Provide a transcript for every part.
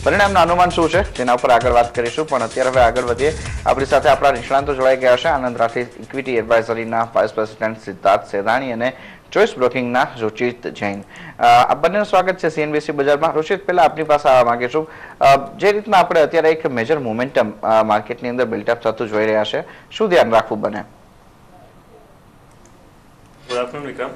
પરિણામનું અનુમાન શું છે તેના ઉપર આગળ વાત કરીશું, પણ અત્યારે હવે આગળ વધીએ. આપણી સાથે આપણા નિષ્ણાંતો જોડાઈ ગયા છે. આનંદ રાઠી ઇક્વિટી એડવાઇઝરીના વાઇસ પ્રેસિડેન્ટ સિદ્ધાર્થ સેદાણી અને ચોઇસ બ્રોકિંગના રુચિત જૈન. આ બંનેનું સ્વાગત છે સીએનબીસી બજારમાં. રુચિત, પહેલા આપની પાસે આવવા માંગે છું. જે રીતના આપણે અત્યારે એક મેજર મોમેન્ટમ માર્કેટની અંદર બિલ્ટઅપ થતું જોઈ રહ્યા છે, શું ધ્યાન રાખવું બને? ગુડ આફ્ટરનૂન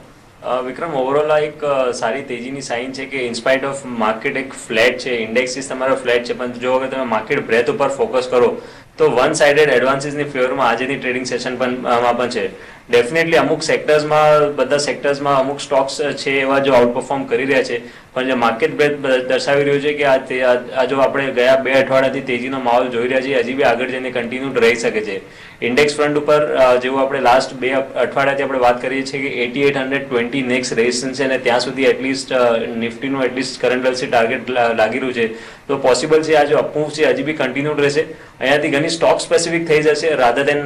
વિક્રમ, ઓવરઓલ આ એક સારી તેજીની સાઇન છે કે ઇન્સ્પાઇટ ઓફ માર્કેટ એક ફ્લેટ છે, ઇન્ડેક્સિસ તમારો ફ્લેટ છે, પણ જો અગર તમે માર્કેટ બ્રેથ ઉપર ફોકસ કરો તો વન સાઇડેડ એડવાન્સીસની ફેવરમાં આજની ટ્રેડિંગ સેશન પણ છે. ડેફિનેટલી અમુક સેક્ટર્સમાં, બધા સેક્ટર્સમાં અમુક સ્ટોક્સ છે એવા જો આઉટપરફોર્મ કરી રહ્યા છે, પણ જે માર્કેટ બ્રેથ દર્શાવી રહ્યું છે કે આ જો આપણે ગયા 2 અઠવાડિયાથી તેજીનો માહોલ જોઈ રહ્યા છીએ, હજી બી આગળ જઈને કન્ટિન્યુ રહી શકે છે. ઇન્ડેક્સ ફ્રન્ટ ઉપર જેવું આપણે લાસ્ટ 2 અઠવાડિયાથી આપણે વાત કરીએ છીએ કે 8820 નેક્સ્ટ રેઝિસ્ટન્સ છે, અને ત્યાં સુધી એટલીસ્ટ નિફ્ટીનું એટલીસ્ટ કરંટ લેવલથી ટાર્ગેટ લાગી રહ્યું છે. તો પોસિબલ છે આ જો અપમૂવ છે હજી બી કન્ટિન્યુડ રહેશે. અહીંયાથી ઘણી સ્ટોક સ્પેસિફિક થઈ જશે, રાધર દેન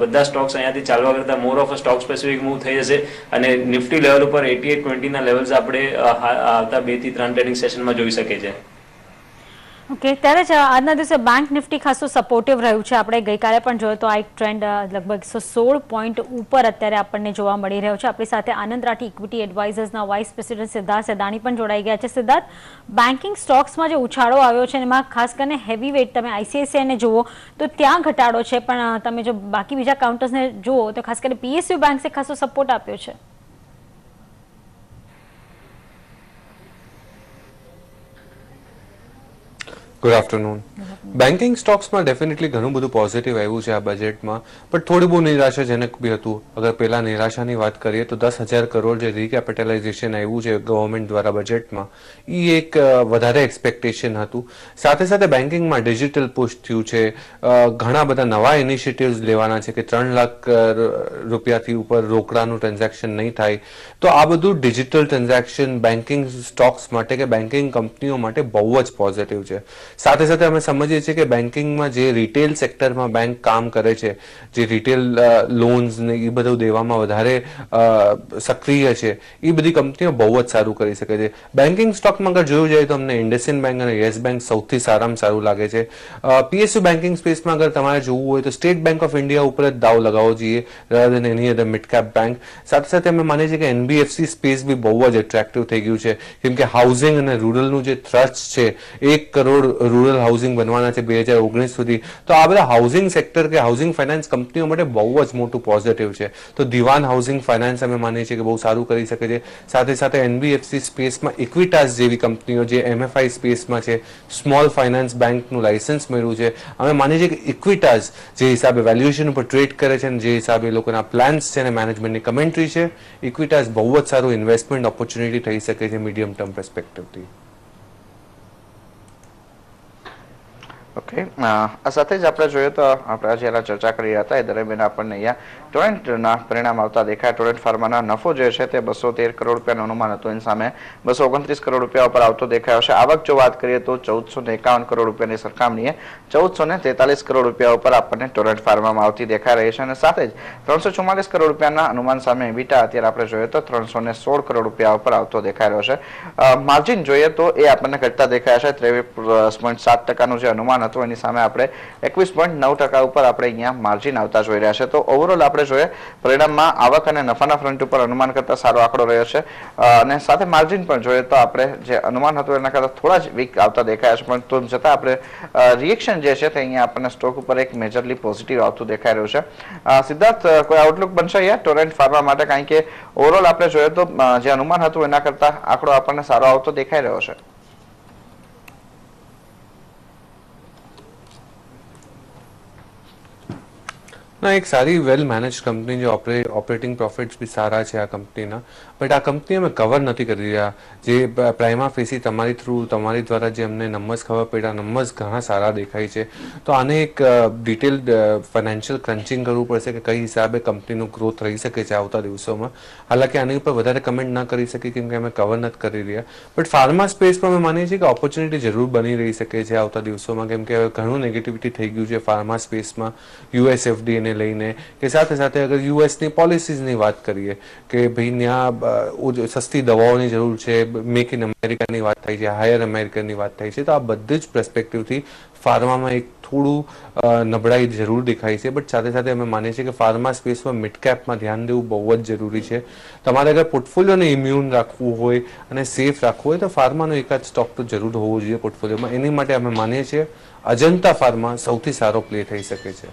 બધા સ્ટોક્સ અહીંયાથી ચાલવા કરતા more of stock specific move થઈ જશે, અને નિફ્ટી લેવલ ઉપર 8820 ના લેવલ્સ આપણે આવતા 2 થી 3 ટ્રેડિંગ સેશનમાં જોઈ શકે છે. ઓકે, ત્યારે જ આજના દિવસે બેંક નિફ્ટી ખાસું સપોર્ટિવ રહ્યું છે. આપણે ગઈકાલે પણ જોયો તો આ એક ટ્રેન્ડ લગભગ 116 પોઈન્ટ ઉપર અત્યારે આપણને જોવા મળી રહ્યો છે. આપણી સાથે આનંદ રાઠી ઇક્વિટી એડવાઇઝર્સના વાઇસ પ્રેસિડેન્ટ સિદ્ધાર્થ સેદાણી પણ જોડાઈ ગયા છે. સિદ્ધાર્થ, બેન્કિંગ સ્ટોક્સમાં જે ઉછાળો આવ્યો છે એમાં ખાસ કરીને હેવી વેઇટ તમે આઈસીઆઈસીઆઈને જુઓ તો ત્યાં ઘટાડો છે, પણ તમે જો બાકી બીજા કાઉન્ટર્સને જુઓ તો ખાસ કરીને પીએસયુ બેંક્સે ખાસો સપોર્ટ આપ્યો છે. Good afternoon. બેન્કિંગ સ્ટોક્સમાં ડેફિનેટલી ઘણું બધું પોઝિટિવ આવ્યું છે આ બજેટમાં, પણ થોડી બહુ નિરાશાજનક બી હતું. અગર પહેલા નિરાશાની વાત કરીએ તો 10,000 કરોડ જે રીકેપિટલાઇઝેશન આવ્યું છે ગવર્મેન્ટ દ્વારા બજેટમાં, એ એક વધારે એક્સપેક્ટેશન હતું. સાથે સાથે બેન્કિંગમાં ડિજિટલ પુશ થયું છે, ઘણા બધા નવા ઇનિશિયેટિવ્સ લેવાના છે કે 3 લાખ રૂપિયાથી ઉપર રોકડાનું ટ્રાન્ઝેક્શન નહીં થાય. તો આ બધું ડિજિટલ ટ્રાન્ઝેક્શન બેન્કિંગ સ્ટોક્સ માટે કે બેન્કિંગ કંપનીઓ માટે બહુ જ પોઝિટિવ છે. સાથે સાથે અમે સમજીએ છીએ કે બેન્કિંગમાં જે રિટેલ સેક્ટરમાં બેંક કામ કરે છે, જે રિટેલ લોન્સ ને એ બધું દેવામાં વધારે સક્રિય છે, એ બધી કંપનીઓ બહુ જ સારું કરી શકે છે. બેન્કિંગ સ્ટોકમાં અગર જોયું જાય તો અમને ઇન્ડસઇન્ડ બેંક અને યસ બેંક સૌથી સારામાં સારું લાગે છે. પીએસયુ બેન્કિંગ સ્પેસમાં અગર તમારે જોવું હોય તો સ્ટેટ બેંક ઓફ ઇન્ડિયા ઉપર જ દાવ લગાવવો જોઈએ રાધર દેન એની અધર મિડ કેપ બેંક. સાથે સાથે અમે માનીએ છીએ કે એનબીએફસી સ્પેસ બી બહુ જ એટ્રેક્ટિવ થઈ ગયું છે, કેમ કે હાઉસિંગ અને રૂરલનું જે થ્રસ્ટ છે, 1 કરોડ રૂરલ હાઉસિંગ બનવાના છે 2019 સુધી. તો આ બધા હાઉસિંગ સેક્ટર કે હાઉસિંગ ફાઇનાન્સ કંપનીઓ માટે બહુ જ મોટું પોઝિટિવ છે. તો દિવાન હાઉસિંગ ફાઇનાન્સ અમે માનીએ છીએ કે બહુ સારું કરી શકે છે. સાથે સાથે એનબીએફસી સ્પેસમાં ઇક્વિટાસ જેવી કંપનીઓ જે એમએફઆઈ સ્પેસમાં છે, સ્મોલ ફાઇનાન્સ બેંકનું લાયસન્સ મળ્યું છે, અમે માનીએ છીએ કે ઇક્વિટાસ જે હિસાબે વેલ્યુએશન ઉપર ટ્રેડ કરે છે અને જે હિસાબે લોકોના પ્લાન્સ છે અને મેનેજમેન્ટની કમેન્ટ્રી છે, ઇક્વિટાસ બહુ જ સારું ઇન્વેસ્ટમેન્ટ ઓપોર્ચ્યુનિટી થઈ શકે છે મીડિયમ ટર્મ પર્સપેક્ટિવથી. ઓકે, આ સાથે જ આપણે જોઈએ તો આપણે જ્યારે ચર્ચા કરી રહ્યા હતા એ દરમિયાન આપણને અહીંયા ટોરેન્ટના પરિણામ આવતા દેખાય. ટોરેન્ટ ફાર્માના નફો જે છે તે 213 કરોડ રૂપિયાનું અનુમાન હતું, એની સામે 229 કરોડ રૂપિયા ઉપર આવતો દેખાયો છે. આવક જો વાત કરીએ તો 1451 કરોડ રૂપિયાની સરખામણીએ 1443 કરોડ રૂપિયા ઉપર આપણને ટોરેન્ટ ફાર્મામાં આવતી દેખાઈ રહી છે, અને સાથે જ 344 કરોડ રૂપિયાના અનુમાન સામે એબીટા અત્યારે આપણે જોઈએ તો 316 કરોડ રૂપિયા ઉપર આવતો દેખાઈ રહ્યો છે. માર્જિન જોઈએ તો એ આપણને ઘટતા દેખાયા છે. 23.7% જે અનુમાન હતું એની સામે આપણે 21.9% ઉપર આપણે અહીંયા માર્જિન આવતા જોઈ રહ્યા છે. તો ઓવરઓલ આપણે જોઈએ પરિણામમાં આવક અને નફાના ફ્રન્ટ ઉપર અનુમાન કરતા સારો આંકડો રહ્યો છે, અને સાથે માર્જિન પણ જોઈએ તો આપણે જે અનુમાન હતું એના કરતા થોડા જ વીક આવતા દેખાયા છે, પણ તો છતાં આપણે રિએક્શન જે છે તે અહીંયા આપણને સ્ટોક ઉપર એક મેજરલી પોઝિટિવ આવતું દેખાઈ રહ્યું છે. સિદ્ધાર્થ, કોઈ આઉટલુક બનશે અહીંયા ટોરેન્ટ ફાર્મા માટે? કારણ કે ઓવરઓલ આપણે જોઈએ તો જે અનુમાન હતું એના કરતા આંકડો આપણને સારો આવતો દેખાઈ રહ્યો છે. ના, એક સારી વેલ મેનેજ કંપની જે ઓપરેટિંગ પ્રોફિટ્સ બી સારા છે આ કંપનીના, બટ આ કંપની અમે કવર નથી કરી રહ્યા. જે પ્રાઇમા ફેસી તમારી દ્વારા જે અમને નંબર્સ ખબર પડ્યા, નંબર્સ ઘણા સારા દેખાય છે. તો આને એક ડિટેલ્ડ ફાઇનાન્શિયલ ક્રન્ચિંગ કરવું પડશે કે કઈ હિસાબે કંપનીનું ગ્રોથ રહી શકે છે આવતા દિવસોમાં. હાલાકી આની ઉપર વધારે કમેન્ટ ના કરી શકીએ કેમ કે અમે કવર નથી કરી રહ્યા, બટ ફાર્મા સ્પેસ પર અમે માનીએ છીએ કે ઓપોર્ચ્યુનિટી જરૂર બની રહી શકે છે આવતા દિવસોમાં, કેમ કે હવે ઘણું નેગેટિવિટી થઈ ગયું છે ફાર્મા સ્પેસમાં. યુએસએફડી અને લઈને કે સાથે સાથે અગર યુએસની પોલિસીઝની વાત કરીએ કે ભાઈ ત્યાં સસ્તી દવાઓની જરૂર છે, મેક ઇન અમેરિકાની વાત થાય છે, હાયર અમેરિકાની વાત થાય છે, તો આ બધી જ પર્સપેક્ટિવથી ફાર્મામાં એક થોડું નબળાઈ જરૂર દેખાય છે. બટ સાથે સાથે અમે માનીએ છીએ કે ફાર્મા સ્પેસમાં મિડ કેપમાં ધ્યાન દેવું બહુ જ જરૂરી છે. તમારે અગર પોર્ટફોલિયોને ઇમ્યુન રાખવું હોય અને સેફ રાખવું હોય તો ફાર્માનો એકાદ સ્ટોક તો જરૂર હોવો જોઈએ પોર્ટફોલિયોમાં. એની માટે અમે માનીએ છીએ અજંતા ફાર્મા સૌથી સારો પ્લે થઈ શકે છે.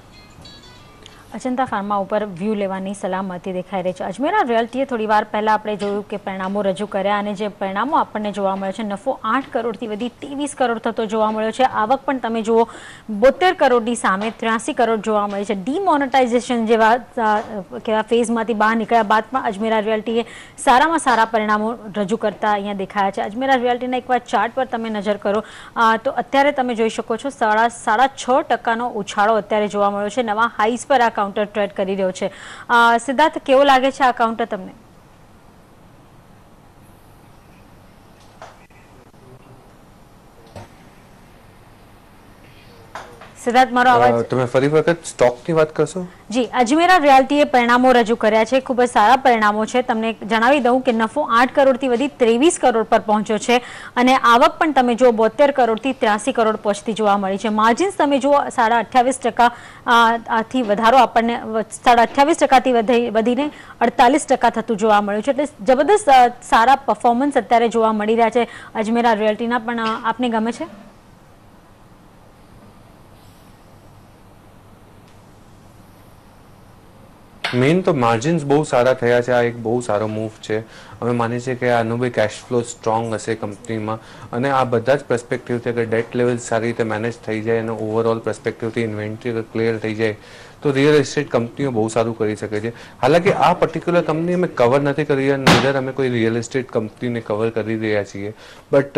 અજંતા ફાર્મા ઉપર વ્યૂ લેવાની સલામતી દેખાઈ રહી છે. અજમેરા રિયલ્ટીએ થોડી વાર પહેલા આપણે જોયું કે પરિણામો રજૂ કર્યા અને જે પરિણામો આપણને જોવા મળે છે, નફો 8 કરોડથી વધી 23 કરોડ થતો જોવા મળ્યો છે. આવક પણ તમે જુઓ 72 કરોડની સામે 83 કરોડ જોવા મળે છે. ડિમોનેટાઇઝેશન જેવા કેવા ફેઝમાંથી બહાર નીકળ્યા બાદ પણ અજમેરા રિયલ્ટીએ સારામાં સારા પરિણામો રજૂ કરતા અહીંયા દેખાયા છે. અજમેરા રિયલ્ટીના એકવાર ચાર્ટ પર તમે નજર કરો તો અત્યારે તમે જોઈ શકો છો 6.5% ઉછાળો અત્યારે જોવા મળ્યો છે. નવા હાઈસ પર આ કાઉન્ટર ટ્રેડ કરી રહ્યો છે. સિદ્ધાર્થ, કેવો લાગે છે આ કાઉન્ટર તમને? સિદ્ધાર્થ, મારો અવાજ? તમે ફરી વખત સ્ટોકની વાત કરશો? જી, અજમેરા રિયલ્ટીએ પરિણામો રજૂ કર્યા છે, ખૂબ જ સારા પરિણામો છે. તમને જણાવી દઉં કે નફો 8 કરોડથી વધી 23 કરોડ પર પહોંચ્યો છે અને આવક પણ તમે જુઓ 72 કરોડથી 83 કરોડ પહોંચતી જોવા મળી છે. માર્જિન્સ તમે જુઓ 28.5% થી વધારો આપણને 28%થી વધીને 48% થતું જોવા મળ્યું છે. એટલે જબરદસ્ત સારા પરફોર્મન્સ અત્યારે જોવા મળી રહ્યા છે અજમેરા રિયલ્ટીના. પણ આપને ગમે છે? મેઇન તો માર્જિન્સ બહુ સારા થયા છે. આ એક બહુ સારો મૂવ છે. અમે માનીએ છીએ કે આનું બી કેશ ફ્લો સ્ટ્રોંગ હશે કંપનીમાં અને આ બધા જ પર્સપેક્ટિવથી અગર ડેટ લેવલ સારી રીતે મેનેજ થઈ જાય અને ઓવરઓલ પર્સપેક્ટિવથી ઇન્વેન્ટરી અગર ક્લિયર થઈ જાય તો રિયલ એસ્ટેટ કંપનીઓ બહુ સારું કરી શકે છે. હાલાકી આ પર્ટિક્યુલર કંપની અમે કવર નથી કરી રહ્યા, નીધર અમે કોઈ રિયલ એસ્ટેટ કંપનીને કવર કરી રહ્યા છીએ. બટ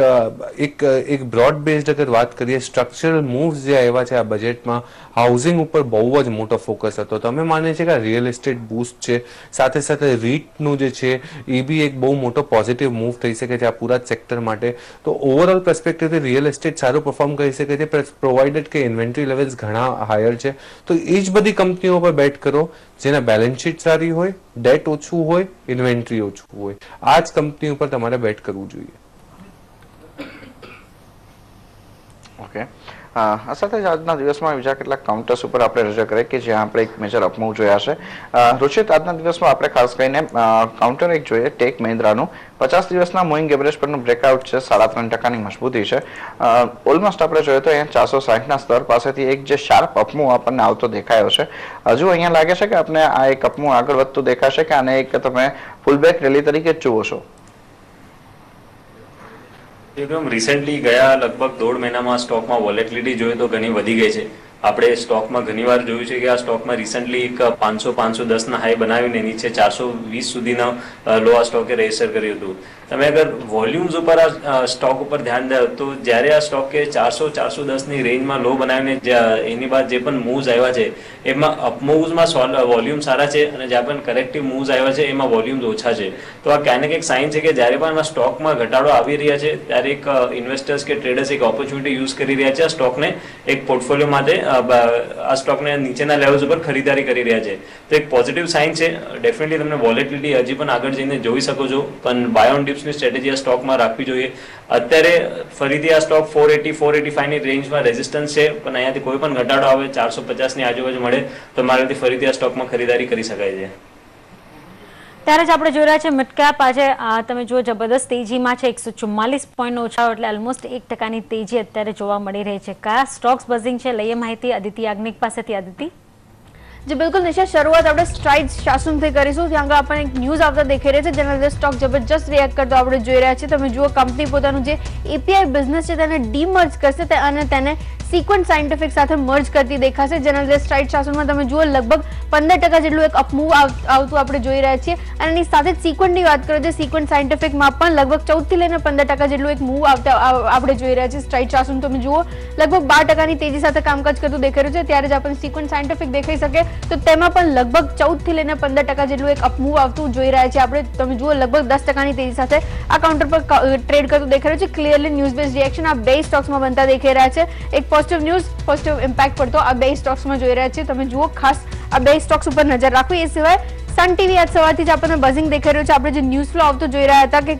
એક બ્રોડ બેઝડ અગર વાત કરીએ, સ્ટ્રક્ચરલ મૂવ્સ જે આવ્યા છે આ બજેટમાં, હાઉસિંગ ઉપર બહુ જ મોટો ફોકસ હતો. તો અમે માનીએ છીએ કે આ રિયલ એસ્ટેટ બૂસ્ટ છે. સાથે સાથે રીટનું જે છે એ બી એક બહુ મોટો પોઝિટિવ મૂવ થઈ શકે છે આ પૂરા જ સેક્ટર માટે. તો ઓવરઓલ પર્સપેક્ટિવથી રિયલ એસ્ટેટ સારું પરફોર્મ કરી શકે છે, પ્રોવાઇડેડ કે ઇન્વેન્ટરી લેવલ્સ ઘણા હાયર છે. તો એ જ બધી કંપનીઓ પર બેટ કરો જેના બેલેન્સ શીટ સારી હોય, ડેટ ઓછું હોય, ઇન્વેન્ટરી ઓછું હોય. આ જ કંપની ઉપર તમારે બેટ કરવું જોઈએ. ઓકે, આ સાથે જ આજના દિવસમાં બીજા કેટલાક કાઉન્ટર્સ ઉપર આપણે નજર કરીએ કે જ્યાં આપણે એક મેજર અપમૂવ જોયા છે. રુચિત, આજના દિવસમાં આપણે ખાસ કરીને કાઉન્ટર એક જોઈએ ટેક મહિન્દ્રાનું. 50 દિવસના મૂવિંગ એવરેજ પરનું બ્રેકઆઉટ છે, 3.5% મજબૂતી છે. ઓલમોસ્ટ આપણે જોઈએ તો અહીંયા 460ના સ્તર પાસેથી એક જે શાર્પ અપમૂવ આપણને આવતો દેખાયો છે. હજુ અહીંયા લાગે છે કે આપણે આ એક અપમૂવ આગળ વધતું દેખાશે કે આને એક તમે ફૂલબેક રેલી તરીકે જ જુઓ છો? એકદમ રિસેન્ટલી ગયા લગભગ 1.5 મહિનામાં સ્ટોકમાં વોલેટિલિટી જોઈએ તો ઘણી વધી ગઈ છે. આપણે સ્ટોકમાં ઘણીવાર જોયું છે કે આ સ્ટોકમાં રિસેન્ટલી એક 500-510ના હાઈ બનાવીને નીચે 420 સુધીનો લો આ સ્ટોકે રજીસ્ટર કર્યું હતું. તમે અગર વોલ્યુમ્સ ઉપર આ સ્ટોક ઉપર ધ્યાન દો તો જ્યારે આ સ્ટોકે 400-410ની રેન્જમાં લો બનાવીને એની બાદ જે પણ મૂવ્સ આવ્યા છે એમાં અપમૂવ્સમાં વોલ્યુમ સારા છે અને જ્યાં પણ કરેક્ટિવ મૂવ્સ આવ્યા છે એમાં વોલ્યુમ્સ ઓછા છે. તો આ ક્યાંક એક સાઇન છે કે જ્યારે પણ આ સ્ટોકમાં ઘટાડો આવી રહ્યા છે ત્યારે એક ઇન્વેસ્ટર્સ કે ટ્રેડર્સ એક ઓપોર્ચ્યુનિટી યુઝ કરી રહ્યા છે આ સ્ટોકને એક પોર્ટફોલિયો માટે આ સ્ટોકને નીચેના લેવલ્સ ઉપર ખરીદારી કરી રહ્યા છે. તો એક પોઝિટિવ સાઇન છે. ડેફિનેટલી તમને વોલેટિલિટી હજી પણ આગળ જઈને જોઈ શકો છો, પણ બાય ઓન ડિપ્સની સ્ટ્રેટેજી આ સ્ટોકમાં રાખવી જોઈએ. અત્યારે ફરીથી આ સ્ટોક 480-485ની રેન્જમાં રેઝિસ્ટન્સ છે, પણ અહીંયાથી કોઈ પણ ઘટાડો આવે 450ની આજુબાજુ મળે તો મારાથી ફરીથી આ સ્ટોકમાં ખરીદારી કરી શકાય છે. ત્યારે જ આપણે જોઈ રહ્યા છે મિડકેપ આજે તમે જુઓ જબરદસ્ત તેજીમાં છે, 144 પોઈન્ટનો ઉછાળો એટલે ઓલમોસ્ટ 1%ની તેજી અત્યારે જોવા મળી રહી છે. કયા સ્ટોક્સ બઝિંગ છે, લઈએ માહિતી અદિતિ યાજ્ઞિક પાસેથી. અદિતિ? जी बिल्कुल निशा, शुरुआत આપણે સ્ટ્રાઇડ્સ શાસનથી કરીશું. ત્યાં આગળ આપણને એક ન્યૂઝ આવતા દેખાઈ રહ્યા છે જેના લીધે સ્ટોક જબરજસ્ત રિએક્ટ કરતો આપણે જોઈ રહ્યા છીએ. તમે જુઓ કંપની પોતાનું જે એપીઆઈ બિઝનેસ છે તેને ડીમર્જ કરશે અને તેને સિક્વન્ટ સાયન્ટિફિક સાથે મર્જ કરતી દેખાશે, જેના લીધે સ્ટ્રાઇડ શાસનમાં તમે જુઓ લગભગ 15% જેટલું એક અપમૂવ આવતું આપણે જોઈ રહ્યા છીએ. અને એની સાથે જ સિક્વન્ટની વાત કરીએ તો સિક્વન્ટ સાયન્ટિફિકમાં પણ લગભગ 14 થી લઈને 15% જેટલું એક મૂવ આપણે જોઈ રહ્યા છીએ. સ્ટ્રાઇડ શાસન તમે જુઓ લગભગ 12%ની તેજી સાથે કામકાજ કરતું દેખાઈ રહ્યું છે. ત્યારે જ આપણને સિક્વન્ટ સાયન્ટિફિક દેખાઈ શકે તો તેમાં પણ લગભગ 14 થી લઈને 15% જેટલું એક અપમૂવ આવતું જોઈ રહ્યા છે આપણે. તમે જુઓ લગભગ 10%ની તેજી સાથે આ કાઉન્ટર પર ટ્રેડ કરતું દેખાઈ રહ્યું છે. ક્લિયરલી ન્યૂઝ બેઝ રિએક્શન આ બે સ્ટોક્સમાં બનતા દેખાઈ રહ્યા છે. એક પોઝિટિવ ન્યૂઝ, પોઝિટિવ ઇમ્પેક્ટ પડતો આ બે સ્ટોક્સમાં જોઈ રહ્યા છીએ. તમે જુઓ ખાસ આ બે સ્ટોક્સ ઉપર નજર રાખવી. એ સિવાય સન ટીવી આજ સવારથી જ આપણને બઝિંગ દેખાઈ રહ્યું છે. આપણે જે ન્યૂઝ ફ્લો આવતો જોઈ રહ્યા હતા કે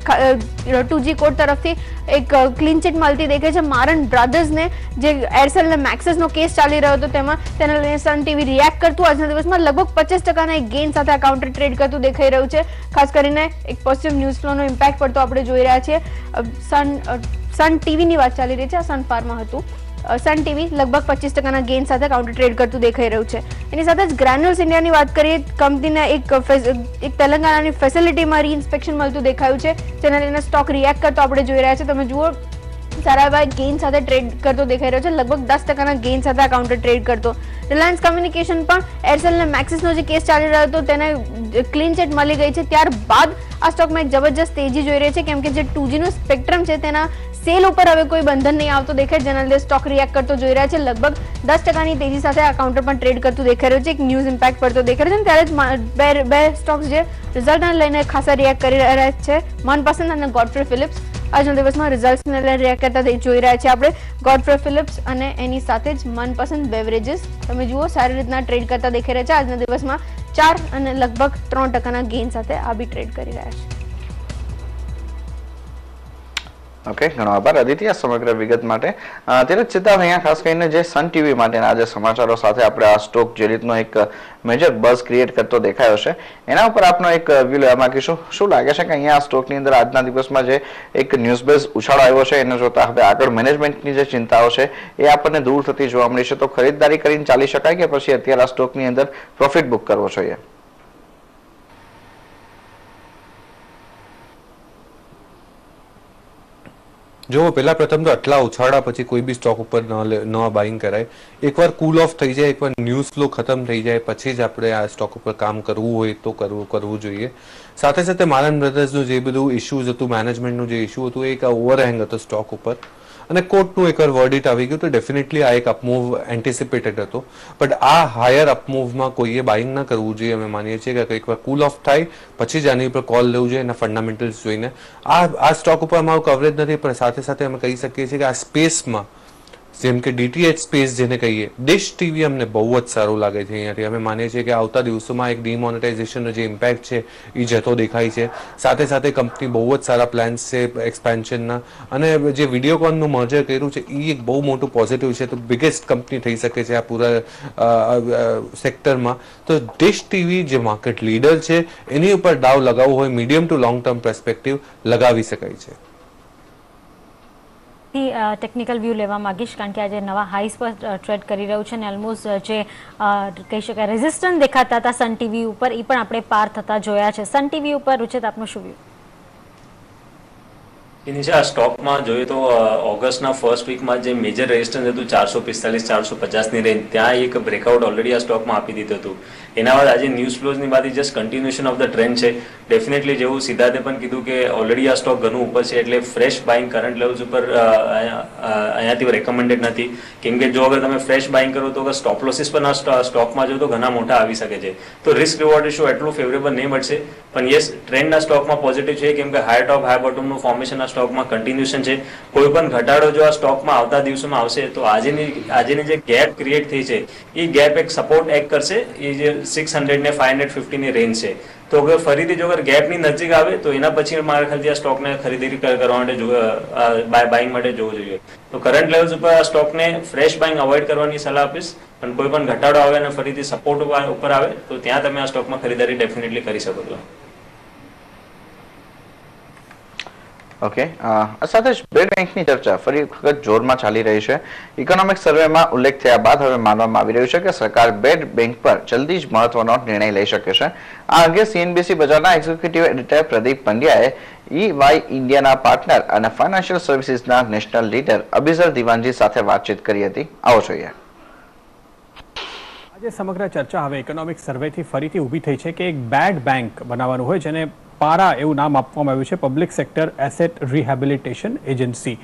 2G કોડ તરફથી એક ક્લીન ચીટ મળતી દેખાય છે. મારન બ્રધર્સને જે એરસેલ ને મેક્સિસ નો કેસ ચાલી રહ્યો હતો તેમાં તેને લઈને સન ટીવી રિએક્ટ કરતું આજના દિવસમાં લગભગ 50% એક ગેઇન સાથે આ કાઉન્ટર ટ્રેડ કરતું દેખાઈ રહ્યું છે. ખાસ કરીને એક પોઝિટિવ ન્યૂઝ ફ્લો નો ઇમ્પેક્ટ પડતો આપણે જોઈ રહ્યા છીએ. સન ટીવી ની વાત ચાલી રહી છે, સન ફાર્મા હતું. સન ટીવી લગભગ 25% ગેઇન સાથે કાઉન્ટર ટ્રેડ કરતું દેખાઈ રહ્યું છે. એની સાથે જ ગ્રેન્યુલ્સ ઇન્ડિયાની વાત કરીએ, કંપનીને એક તેલંગાણાની ફેસિલિટીમાં રીઇન્સ્પેક્શન મળતું દેખાયું છે, જેના લઈને સ્ટોક રિએક્ટ કરતો આપણે જોઈ રહ્યા છીએ. તમે જુઓ સારાભાઈ ગેઇન સાથે ટ્રેડ કરતો દેખાઈ રહ્યો છે, લગભગ 10% ગેઇન સાથે આ કાઉન્ટર ટ્રેડ કરતો. રિલાયન્સ કમ્યુનિકેશન પણ એરસેલ ને મેક્સિસનો જે કેસ ચાલી રહ્યો હતો તેને ક્લીન ચીટ મળી ગઈ છે. ત્યારબાદ આ સ્ટોકમાં એક જબરજસ્ત તેજી જોઈ રહી છે, કેમ કે જે 2G નું સ્પેક્ટ્રમ છે તેના સેલ ઉપર હવે કોઈ બંધન નહીં આવતો દેખાય, જેના લીધે સ્ટોક રિએક્ટ કરતો જોઈ રહ્યા છે. લગભગ 10% તેજી સાથે આ કાઉન્ટર પણ ટ્રેડ કરતું દેખાઈ રહ્યું છે. એક ન્યૂઝ ઇમ્પેક્ટ પડતો દેખાઈ રહ્યો છે. ત્યારે જ બે સ્ટોક્સ જે રિઝલ્ટને લઈને ખાસા રિએક્ટ કરી રહ્યા છે, મનપસંદ અને ગોડફ્રે ફિલિપ્સ. આજના દિવસમાં રિઝલ્ટ્સને લઈને રિએક્ટ કરતા જોઈ રહ્યા છીએ આપણે. ગોડફ્રે ફિલિપ્સ અને એની સાથે જ મનપસંદ બેવરેજીસ તમે જુઓ સારી રીતના ટ્રેડ કરતા દેખાઈ રહ્યા છે. આજના દિવસમાં 4 અને લગભગ 3% ગેઇન સાથે આ બી ટ્રેડ કરી રહ્યા છે. ઓકે, ઘણો આભાર આદિત્ય આ સમગ્ર વિગત માટે. ત્યારે સિદ્ધાર્થ, અહીંયા ખાસ કરીને જે સન ટીવી માટેના આજે સમાચારો સાથે આપણે આ સ્ટોક જે રીતનો એક મેજર બઝ ક્રિએટ કરતો દેખાયો છે, એના ઉપર આપનો એક વ્યૂ લેવા માંગીશું. શું લાગે છે કે અહીંયા આ સ્ટોકની અંદર આજના દિવસમાં જે એક ન્યૂઝ બેઝ ઉછાળો આવ્યો છે એને જોતા હવે આગળ મેનેજમેન્ટની જે ચિંતાઓ છે એ આપણને દૂર થતી જોવા મળી છે, તો ખરીદદારી કરીને ચાલી શકાય કે પછી અત્યારે આ સ્ટોકની અંદર પ્રોફિટ બુક કરવો જોઈએ? જો પહેલા પ્રથમ તો આટલા ઉછાળા પછી કોઈ બી સ્ટોક ઉપર ન બાઇંગ કરાય. એકવાર કૂલ ઓફ થઈ જાય, એકવાર ન્યૂઝ ફ્લો ખતમ થઈ જાય પછી જ આપણે આ સ્ટોક ઉપર કામ કરવું હોય તો કરવું જોઈએ. સાથે સાથે મારન બ્રધર્સનું જે બધું ઇશ્યુઝ હતું, મેનેજમેન્ટનું જે ઇશ્યુ હતું, એક ઓવરહેંગ હતો સ્ટોક ઉપર અને કોર્ટનું એકવાર વર્ડિટ આવી ગયું તો ડેફિનેટલી આ એક અપમૂવ એન્ટિસિપેટેડ હતો. બટ આ હાયર અપમૂવમાં કોઈએ બાઇંગ ના કરવું જોઈએ. અમે માનીએ છીએ કે એકવાર કૂલ ઓફ થાય પછી જ આની ઉપર કોલ લેવું જોઈએ એના ફંડામેન્ટલ્સ જોઈને. આ સ્ટોક ઉપર અમારું કવરેજ નથી, પણ સાથે સાથે અમે કહી શકીએ છીએ કે આ સ્પેસમાં જેમ કે DTH સ્પેસ જેને કહીએ, ડિશ ટીવી અમને બહુ જ સારું લાગે છે. અહીંયાથી અમે માનીએ છીએ કે આવતા દિવસોમાં એક ડિમોનેટાઇઝેશનનો જે ઇમ્પેક્ટ છે એ જતો દેખાય છે. સાથે સાથે કંપની બહુ જ સારા પ્લાન્સ છે એક્સપેન્શનના, અને જે વિડીયોકોનનું મર્જર કર્યું છે એ એક બહુ મોટું પોઝિટિવ છે. તો બિગેસ્ટ કંપની થઈ શકે છે આ પૂરા સેક્ટરમાં. તો ડિશ ટીવી જે માર્કેટ લીડર છે એની ઉપર દાવ લગાવવો હોય medium to long term perspective લગાવી શકાય છે. ટેકનિકલ વ્યૂ લેવા માંગીશ, કારણ કે આજે નવા હાઈસ પર ટ્રેડ કરી રહ્યું છે અને ઓલમોસ્ટ જે કહી શકાય રેઝિસ્ટન્સ દેખાતા હતા સન ટીવી ઉપર એ પણ આપણે પાર થતા જોયા છે. સન ટીવી ઉપર રૂચિત આપનું શું વ્યૂ? આ સ્ટોકમાં જોઈએ તો ઓગસ્ટના ફર્સ્ટ વીકમાં જે મેજર રેઝિસ્ટન્સ હતું 445-450 ની રેન્જ, ત્યાં એક બ્રેકઆઉટ ઓલરેડી આ સ્ટોકમાં આપી દીધું હતું. એના બાદ આજે ન્યૂઝ ફ્લોઝની બાદ just continuation of the trend છે. ડેફિનેટલી જેવું સિદ્ધાર્થે પણ કીધું કે ઓલરેડી આ સ્ટોક ઘણું ઉપર છે, એટલે ફ્રેશ બાઇંગ કરંટ લેવલ્સ ઉપર અહીંયાથી રેકમેન્ડેડ નથી. કેમ કે જો અગર તમે ફ્રેશ બાઇંગ કરો તો સ્ટોપ લોસીસ પણ આ સ્ટોકમાં જો તો ઘણા મોટા આવી શકે છે. તો રિસ્ક રિવોર્ડ રેશિયો એટલું ફેવરેબલ નહીં મળશે, પણ યસ ટ્રેન્ડના સ્ટોકમાં પોઝિટિવ છે, કેમ કે હાઈ ટોપ હાઈ બોટમનું ફોર્મેશન આ સ્ટોકમાં કન્ટિન્યુએશન છે. કોઈ પણ ઘટાડો જો આ સ્ટોકમાં આવતા દિવસોમાં આવશે તો આજની જે ગેપ ક્રિએટ થઈ છે એ ગેપ એક સપોર્ટ એક્ટ કરશે. એ જે 600 ને 550 ની રેન્જ છે, તો અગર ફરીથી જો અગર ગેપની નજીક આવે તો એના પછી મારા ખ્યાલથી આ સ્ટોકને ખરીદી કરવા માટે બાઇંગ માટે જોવું જોઈએ. તો કરંટ લેવલ્સ ઉપર આ સ્ટોકને ફ્રેશ બાઇંગ અવોઇડ કરવાની સલાહ આપીશ, પણ કોઈ પણ ઘટાડો આવે અને ફરીથી સપોર્ટ ઉપર આવે તો ત્યાં તમે આ સ્ટોકમાં ખરીદારી ડેફિનેટલી કરી શકો છો. ઓકે, સાથે જ બેડ બેંકની ચર્ચા ફરી વખત જોરમાં ચાલી રહી છે. ઇકોનોમિક સર્વેમાં ઉલ્લેખ થયા બાદ હવે માનવામાં આવી રહ્યું છે કે સરકાર બેડ બેંક પર જલ્દી જ મહત્વનો નિર્ણય લઈ શકે છે. આ અંગે CNBC બજારના એક્ઝિક્યુટિવ એડિટર પ્રદીપ પંડ્યાએ EY ઇન્ડિયાના પાર્ટનર અને ફાઇનાન્શિયલ સર્વિસીસના નેશનલ લીડર અબીઝર દિવાનજી સાથે વાતચીત કરી હતી. આવો જોઈએ. આજે સમગ્ર ચર્ચા હવે ઇકોનોમિક સર્વેથી ફરીથી ઊભી થઈ છે કે એક બેડ બેંક બનાવવાનું હોય, જેને પારા એવું નામ આપવામાં આવ્યું છે, public sector asset rehabilitation agency.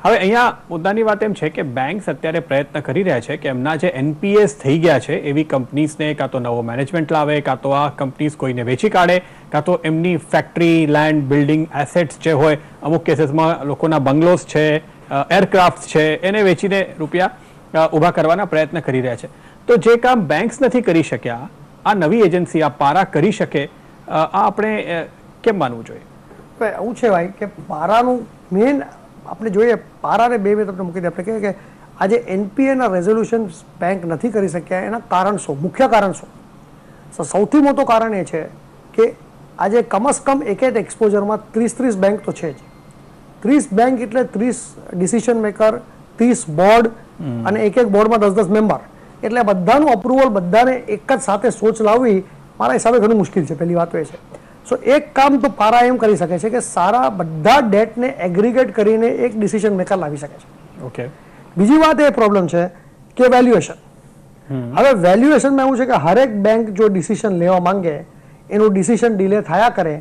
હવે અહીંયા મુદ્દાની વાત એમ છે કે બેંક્સ અત્યારે પ્રયત્ન કરી રહ્યા છે કે એમના જે NPS થઈ ગયા છે એવી કંપનીઝને કાં તો નવો મેનેજમેન્ટ લાવે, કાં તો આ કંપનીઝ કોઈને વેચી કાઢે, કાં તો એમની ફેક્ટરી, લેન્ડ, બિલ્ડિંગ, એસેટ્સ જે હોય, અમુક કેસીસમાં લોકોના બંગલોઝ છે, એરક્રાફ્ટ છે, એને વેચીને રૂપિયા ઊભા કરવાના પ્રયત્ન કરી રહ્યા છે. તો તો જે કામ બેંક્સ નથી કરી શક્યા આ નવી એજન્સી આ પારા કરી શકે, આ આપણે કેમ માનવું જોઈએ? એવું છે ભાઈ કે પારાનું મેઇન આપણે જોઈએ, પારાને બે તમને મૂકી દે. આપણે કહીએ કે આજે એનપીએના રેઝોલ્યુશન બેંક નથી કરી શક્યા, એના કારણ શું, મુખ્ય કારણ શું? સૌથી મોટું કારણ એ છે કે આજે કમસ કમ એક એક્સપોઝરમાં 30 બેંક તો છે જ. 30 બેંક એટલે 30 ડિસિઝન મેકર, 30 બોર્ડ અને એક બોર્ડમાં 10 મેમ્બર, એટલે બધાનું અપ્રુવલ બધાને એક જ સાથે સોચ લાવવી મારા હિસાબે ઘણું મુશ્કેલ છે. પહેલી વાત તો એ છે. સો એક કામ તો પારા એમ કરી શકે છે કે સારા બધા ડેટને એગ્રીગેટ કરીને એક ડિસિઝન મેકર લાવી શકે છે. ઓકે. બીજી વાત એ પ્રોબ્લેમ છે કે વેલ્યુએશન. હવે વેલ્યુએશનમાં એવું છે કે હરેક બેંક જો ડિસિઝન લેવા માંગે એનું ડિસિઝન ડિલે થયા કરે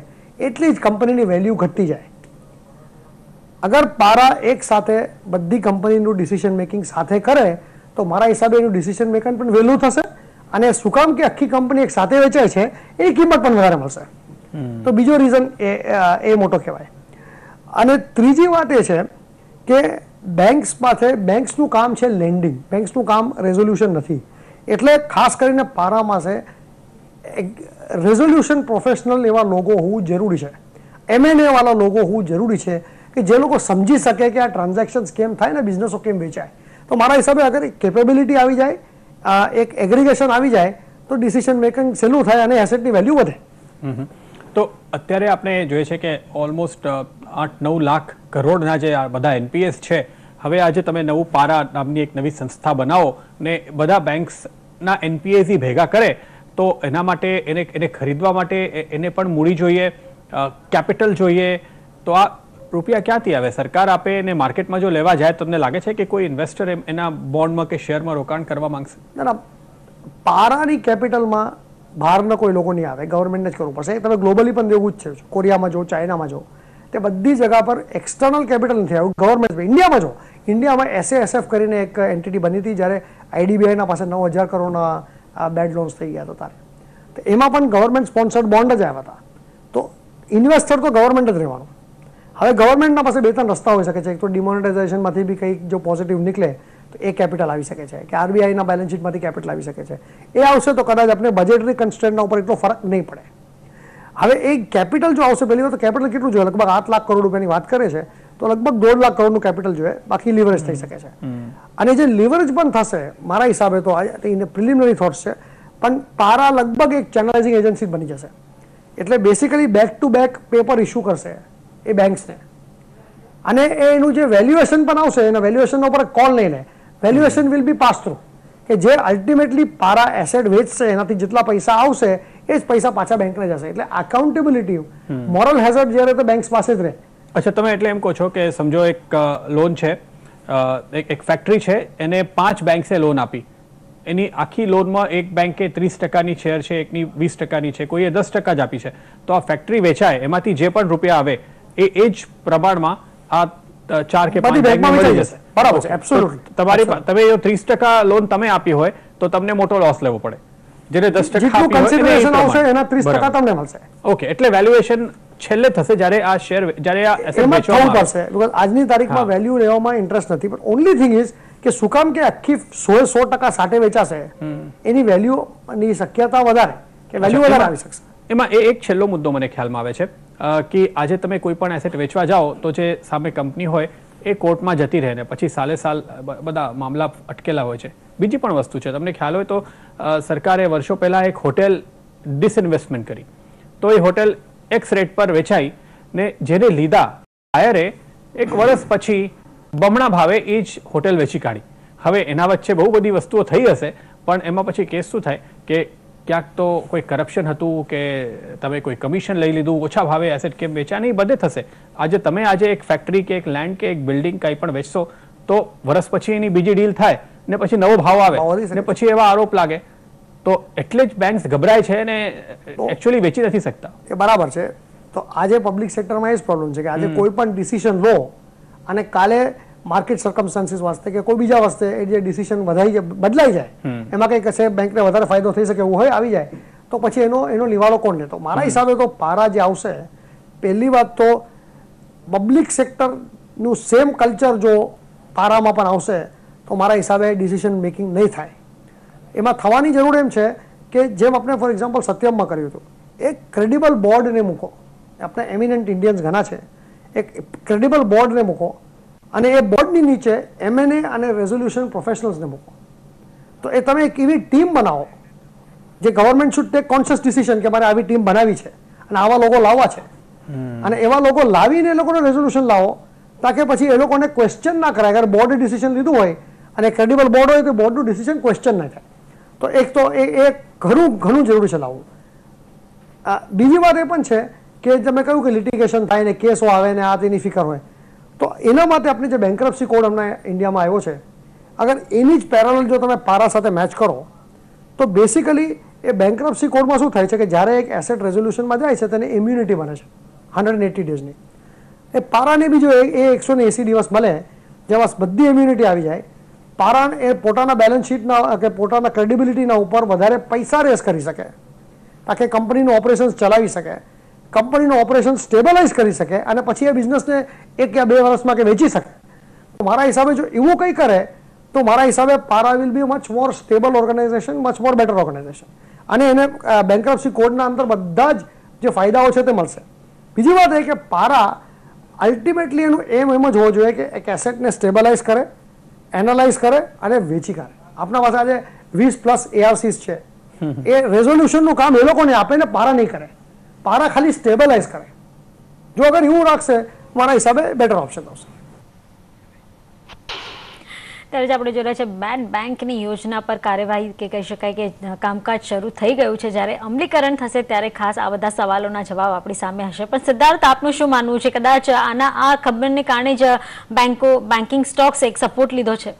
એટલી જ કંપનીની વેલ્યુ ઘટતી જાય. અગર પારા એક સાથે બધી કંપનીનું ડિસિઝન મેકિંગ સાથે કરે તો મારા હિસાબે એનું ડિસિઝન મેકિંગ પણ વહેલું થશે, અને શું કામ કે આખી કંપની એક સાથે વેચાય છે એની કિંમત પણ વધારે મળશે. તો બીજો રીઝન એ મોટો કહેવાય. અને ત્રીજી વાત એ છે કે બેંક્સ પાસે બેંક્સનું કામ છે લેન્ડિંગ, બેંક્સનું કામ રેઝોલ્યુશન નથી. એટલે ખાસ કરીને પારામાં છે રેઝોલ્યુશન પ્રોફેશનલ એવા લોકો હોવું જરૂરી છે, M&A વાળા લોકો હોવું જરૂરી છે કે જે લોકો સમજી શકે કે આ ટ્રાન્ઝેક્શન્સ કેમ થાય ને બિઝનેસો કેમ વેચાય. તો મારા હિસાબે અગર એક કેપેબિલિટી આવી જાય, એક એગ્રીગેશન આવી જાય તો ડિસિઝન મેકિંગ સહેલું થાય અને એસેટની વેલ્યુ વધે. તો અત્યારે આપણે જોઈએ છે કે ઓલમોસ્ટ 8-9 લાખ કરોડના જે આ બધા એનપીએસ છે, હવે આજે તમે નવું પારા નામની એક નવી સંસ્થા બનાવો ને બધા બેંક્સના એનપીએસ ભેગા કરે તો એના માટે એને ખરીદવા માટે એને પણ મૂડી જોઈએ, કેપિટલ જોઈએ. તો આ રૂપિયા ક્યાંથી આવે? સરકાર આપે ને માર્કેટમાં જો લેવા જાય તમને લાગે છે કે કોઈ ઇન્વેસ્ટર એના બોન્ડમાં કે શેરમાં રોકાણ કરવા માંગશે? ના, પારાની કેપિટલમાં બહારના કોઈ લોકો નહીં આવે, ગવર્મેન્ટને જ કરવું પડશે. તમે ગ્લોબલી પણ દેવું જ છે, કોરિયામાં જો, ચાઇનામાં જો, તે બધી જગા પર એક્સટર્નલ કેપિટલ નથી આવ્યું, ગવર્મેન્ટ. ઇન્ડિયામાં જો, ઇન્ડિયામાં SASF કરીને એક એન્ટિટી બની હતી જ્યારે IDBIના પાસે 9,000 કરોડના બેડ લોન્સ થઈ ગયા હતા ત્યારે. તો એમાં પણ ગવર્મેન્ટ સ્પોન્સર્ડ બોન્ડ જ આવ્યા હતા. તો ઇન્વેસ્ટર તો ગવર્મેન્ટ જ રહેવાનું. હવે ગવર્મેન્ટના પાસે 2-3 રસ્તા હોઈ શકે છે. એક તો ડિમોનેટાઇઝેશનમાંથી બી કંઈક જો પોઝિટિવ નીકળે તો એ કેપિટલ આવી શકે છે, કે RBIના બેલેન્સ શીટમાંથી કેપિટલ આવી શકે છે. એ આવશે તો કદાચ આપણે બજેટરી કન્સ્ટ્રેન્ટના ઉપર એટલો ફરક નહીં પડે. હવે એ કેપિટલ જો આવશે, પહેલી વાર તો કેપિટલ કેટલું જોઈએ? લગભગ 8 લાખ કરોડ રૂપિયાની વાત કરે છે તો લગભગ 1.5 લાખ કરોડનું કેપિટલ જોઈએ, બાકી લિવરેજ થઈ શકે છે. અને જે લિવરેજ પણ થશે મારા હિસાબે તો એને પ્રિલિમિનરી થોટ્સ છે, પણ પારા લગભગ એક ચેનલાઇઝિંગ એજન્સી બની જશે. એટલે basically back to back paper issue કરશે એ બેંક્સને, અને એનું જે વેલ્યુએશન પણ આવશે એના વેલ્યુએશન ઉપર કોલ નહીં લે. Valuation will be pass through, કે જે અલ્ટિમેટલી પારા એસેટ વેચશે એનાથી જેટલા પૈસા આવશે એ જ પૈસા પાછા બેંકને જશે. એટલે અકાઉન્ટેબિલિટી, મોરલ હેઝર્ડ જ્યારે તો બેંક્સ પાસે જ રહે. અચ્છા, તમે એટલે એમ કહો છો કે સમજો એક લોન છે, એક ફેક્ટરી છે, એને 5 બેંક્સે લોન આપી, એની આખી લોનમાં એક બેંકે 30%ની શેર છે, એકની 20%ની છે, કોઈએ 10% જ આપી છે. તો આ ફેક્ટરી વેચાય એમાંથી જે પણ રૂપિયા આવે એ જ પ્રમાણમાં આ 4 કે 5 બેંકમાં મળી જશે. બરાબર છે, એબ્સોલ્યુટલી. તમે જો 30% લોન તમે આપી હોય તો તમને મોટો લોસ લેવો પડે. જેને 10% જેટલું કન્સિડરેશન આવશે એના 30% તમને મળશે. ઓકે, એટલે વેલ્યુએશન છેલ્લે થશે જ્યારે આ શેર, જ્યારે આ એસેટ વેચવામાં આવશે. બીકોઝ આજની તારીખમાં વેલ્યુ લેવામાં ઇન્ટરેસ્ટ નથી, પણ ઓનલી થિંગ ઇઝ કે શું કામ કે આખી 100% સાથે વેચાશે એની વેલ્યુની શક્યતા વધારે, કે વેલ્યુ વધારે આવી શકશે. એમાં એક છેલ્લો મુદ્દો મને ખ્યાલમાં આવે છે કે આજે તમે કોઈ પણ એસેટ વેચવા જાઓ તો જે સામે કંપની હોય એ કોર્ટમાં જતી રહે ને પછી સાલે સાલ બધા મામલા અટકેલા હોય છે. બીજી પણ વસ્તુ છે, તમને ખ્યાલ હોય તો સરકારે વર્ષો પહેલા એક હોટેલ ડિસઇન્વેસ્ટમેન્ટ કરી, તો એ હોટેલ X રેટ પર વેચાઈ ને જેને લીધા બાયરે 1 વર્ષ પછી બમણા ભાવે એ જ હોટેલ વેચી કાઢી. હવે એના વચ્ચે બહુ બધી વસ્તુઓ થઈ હશે, પણ એમાં પછી કેસ શું થાય કે ક્યાંક તો કોઈ કરપ્શન હતું કે તમે કોઈ કમિશન લઈ લીધું, ઓછા ભાવે એસેટ કેમ વેચ્યા, નહીં બધે થશે. આજે એક ફેક્ટરી કે એક લેન્ડ કે એક બિલ્ડિંગ કંઈ પણ વેચશો તો વર્ષ પછી એની બીજી ડીલ થાય ને પછી નવો ભાવ આવે ને પછી એવા આરોપ લાગે, તો એટલે જ બેંક્સ ગભરાય છે ને એકચ્યુઅલી વેચી નથી શકતા. એ બરાબર છે. તો આજે પબ્લિક સેક્ટરમાં એ જ પ્રોબ્લેમ છે કે આજે કોઈ પણ ડિસિઝન લો અને કાલે માર્કેટ સર્કમસ્ટાન્સીસ વાસ્તે કે કોઈ બીજા વાસ્તે એ જે ડિસિઝન બદલાઈ જાય, એમાં કંઈક હશે બેંકને વધારે ફાયદો થઈ શકે એવું હોય આવી જાય તો પછી એનો નિવાડો કોણ લે? તો મારા હિસાબે તો પારા જે આવશે, પહેલી વાત તો પબ્લિક સેક્ટરનું સેમ કલ્ચર જો પારામાં પણ આવશે તો મારા હિસાબે ડિસિઝન મેકિંગ નહીં થાય. એમાં થવાની જરૂર એમ છે કે જેમ આપણે ફોર એક્ઝામ્પલ સત્યમમાં કર્યું હતું, એક ક્રેડિબલ બોર્ડને મૂકો, આપણે એમિનન્ટ ઇન્ડિયન્સ ઘણા છે, એક ક્રેડિબલ બોર્ડને મૂકો અને એ બોર્ડની નીચે M&A અને રેઝોલ્યુશન પ્રોફેશનલ્સને મૂકો. તો એ તમે એક એવી ટીમ બનાવો જે government should take conscious decision કે મારે આવી ટીમ બનાવી છે અને આવા લોકો લાવવા છે, અને એવા લોકો લાવીને એ લોકોને રેઝોલ્યુશન લાવો તાકે પછી એ લોકોને ક્વેશ્ચન ના કરાય. અગર બોર્ડે ડિસિઝન લીધું હોય અને ક્રેડિબલ બોર્ડ હોય તો બોર્ડનું ડિસિઝન ક્વેશ્ચન ના થાય. તો એક તો એ ઘણું જરૂરી છે લાવવું. બીજી વાત એ પણ છે કે તમે કહ્યું કે લિટિગેશન થાય ને કેસો આવે ને આ તેની ફિકર હોય, તો એના માટે આપણે જે બેન્કરપ્સી કોડ હમણાં ઇન્ડિયામાં આવ્યો છે, અગર એની જ પેરેલલ જો તમે પારા સાથે મેચ કરો તો બેસિકલી એ બેન્કરપ્સી કોડમાં શું થાય છે કે જ્યારે એક એસેટ રેઝોલ્યુશનમાં જાય છે તેને ઇમ્યુનિટી બને છે 180 ડેઝની. એ પારાને બીજો એ 180 દિવસ મળે જેમાં બધી ઇમ્યુનિટી આવી જાય. પારા એ પોતાના બેલેન્સ શીટના કે પોતાના ક્રેડિબિલિટીના ઉપર વધારે પૈસા રેસ કરી શકે તાકે કંપનીનું ઓપરેશન્સ ચલાવી શકે, કંપનીનું ઓપરેશન સ્ટેબલાઇઝ કરી શકે અને પછી એ બિઝનેસને 1 કે 2 વર્ષમાં કે વેચી શકે. તો મારા હિસાબે જો એવું કંઈ કરે તો મારા હિસાબે પારા will be much more stable organisation, much more better organisation, અને એને બેન્કરપ્સી કોડના અંદર બધા જ જે ફાયદાઓ છે તે મળશે. બીજી વાત એ કે પારા અલ્ટિમેટલી એનું એમ જ હોવો જોઈએ કે એક એસેટને સ્ટેબલાઇઝ કરે, એનાલાઇઝ કરે અને વેચી કાઢે. આપણા પાસે આજે 20+ ARCs છે, એ રેઝોલ્યુશનનું કામ એ લોકોને આપે ને પારા નહીં કરે. પારા ખાલી સ્ટેબલાઇઝ કરે. જો અગર એવું રાખશે મારા હિસાબે બેટર ઓપ્શન આવશે. ત્યારે જ આપણે જોઈ રહ્યા છે બેડ બેંકની યોજના પર કાર્યવાહી કે કહી શકાય કે કામકાજ શરૂ થઈ ગયું છે. જ્યારે અમલીકરણ થશે ત્યારે ખાસ આ બધા સવાલોના જવાબ આપણી સામે હશે. પણ સિદ્ધાર્થ, આપનું શું માનવું છે? કદાચ આ ખબરને કારણે જ બેન્કિંગ સ્ટોક્સ એક સપોર્ટ લીધો છે.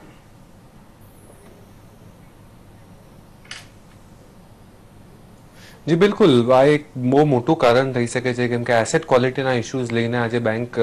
જી બિલકુલ, આ એક બહુ મોટું કારણ થઈ શકે છે કેમ કે એસેટ ક્વોલિટીના ઇશ્યુઝ લઈને આજે બેંક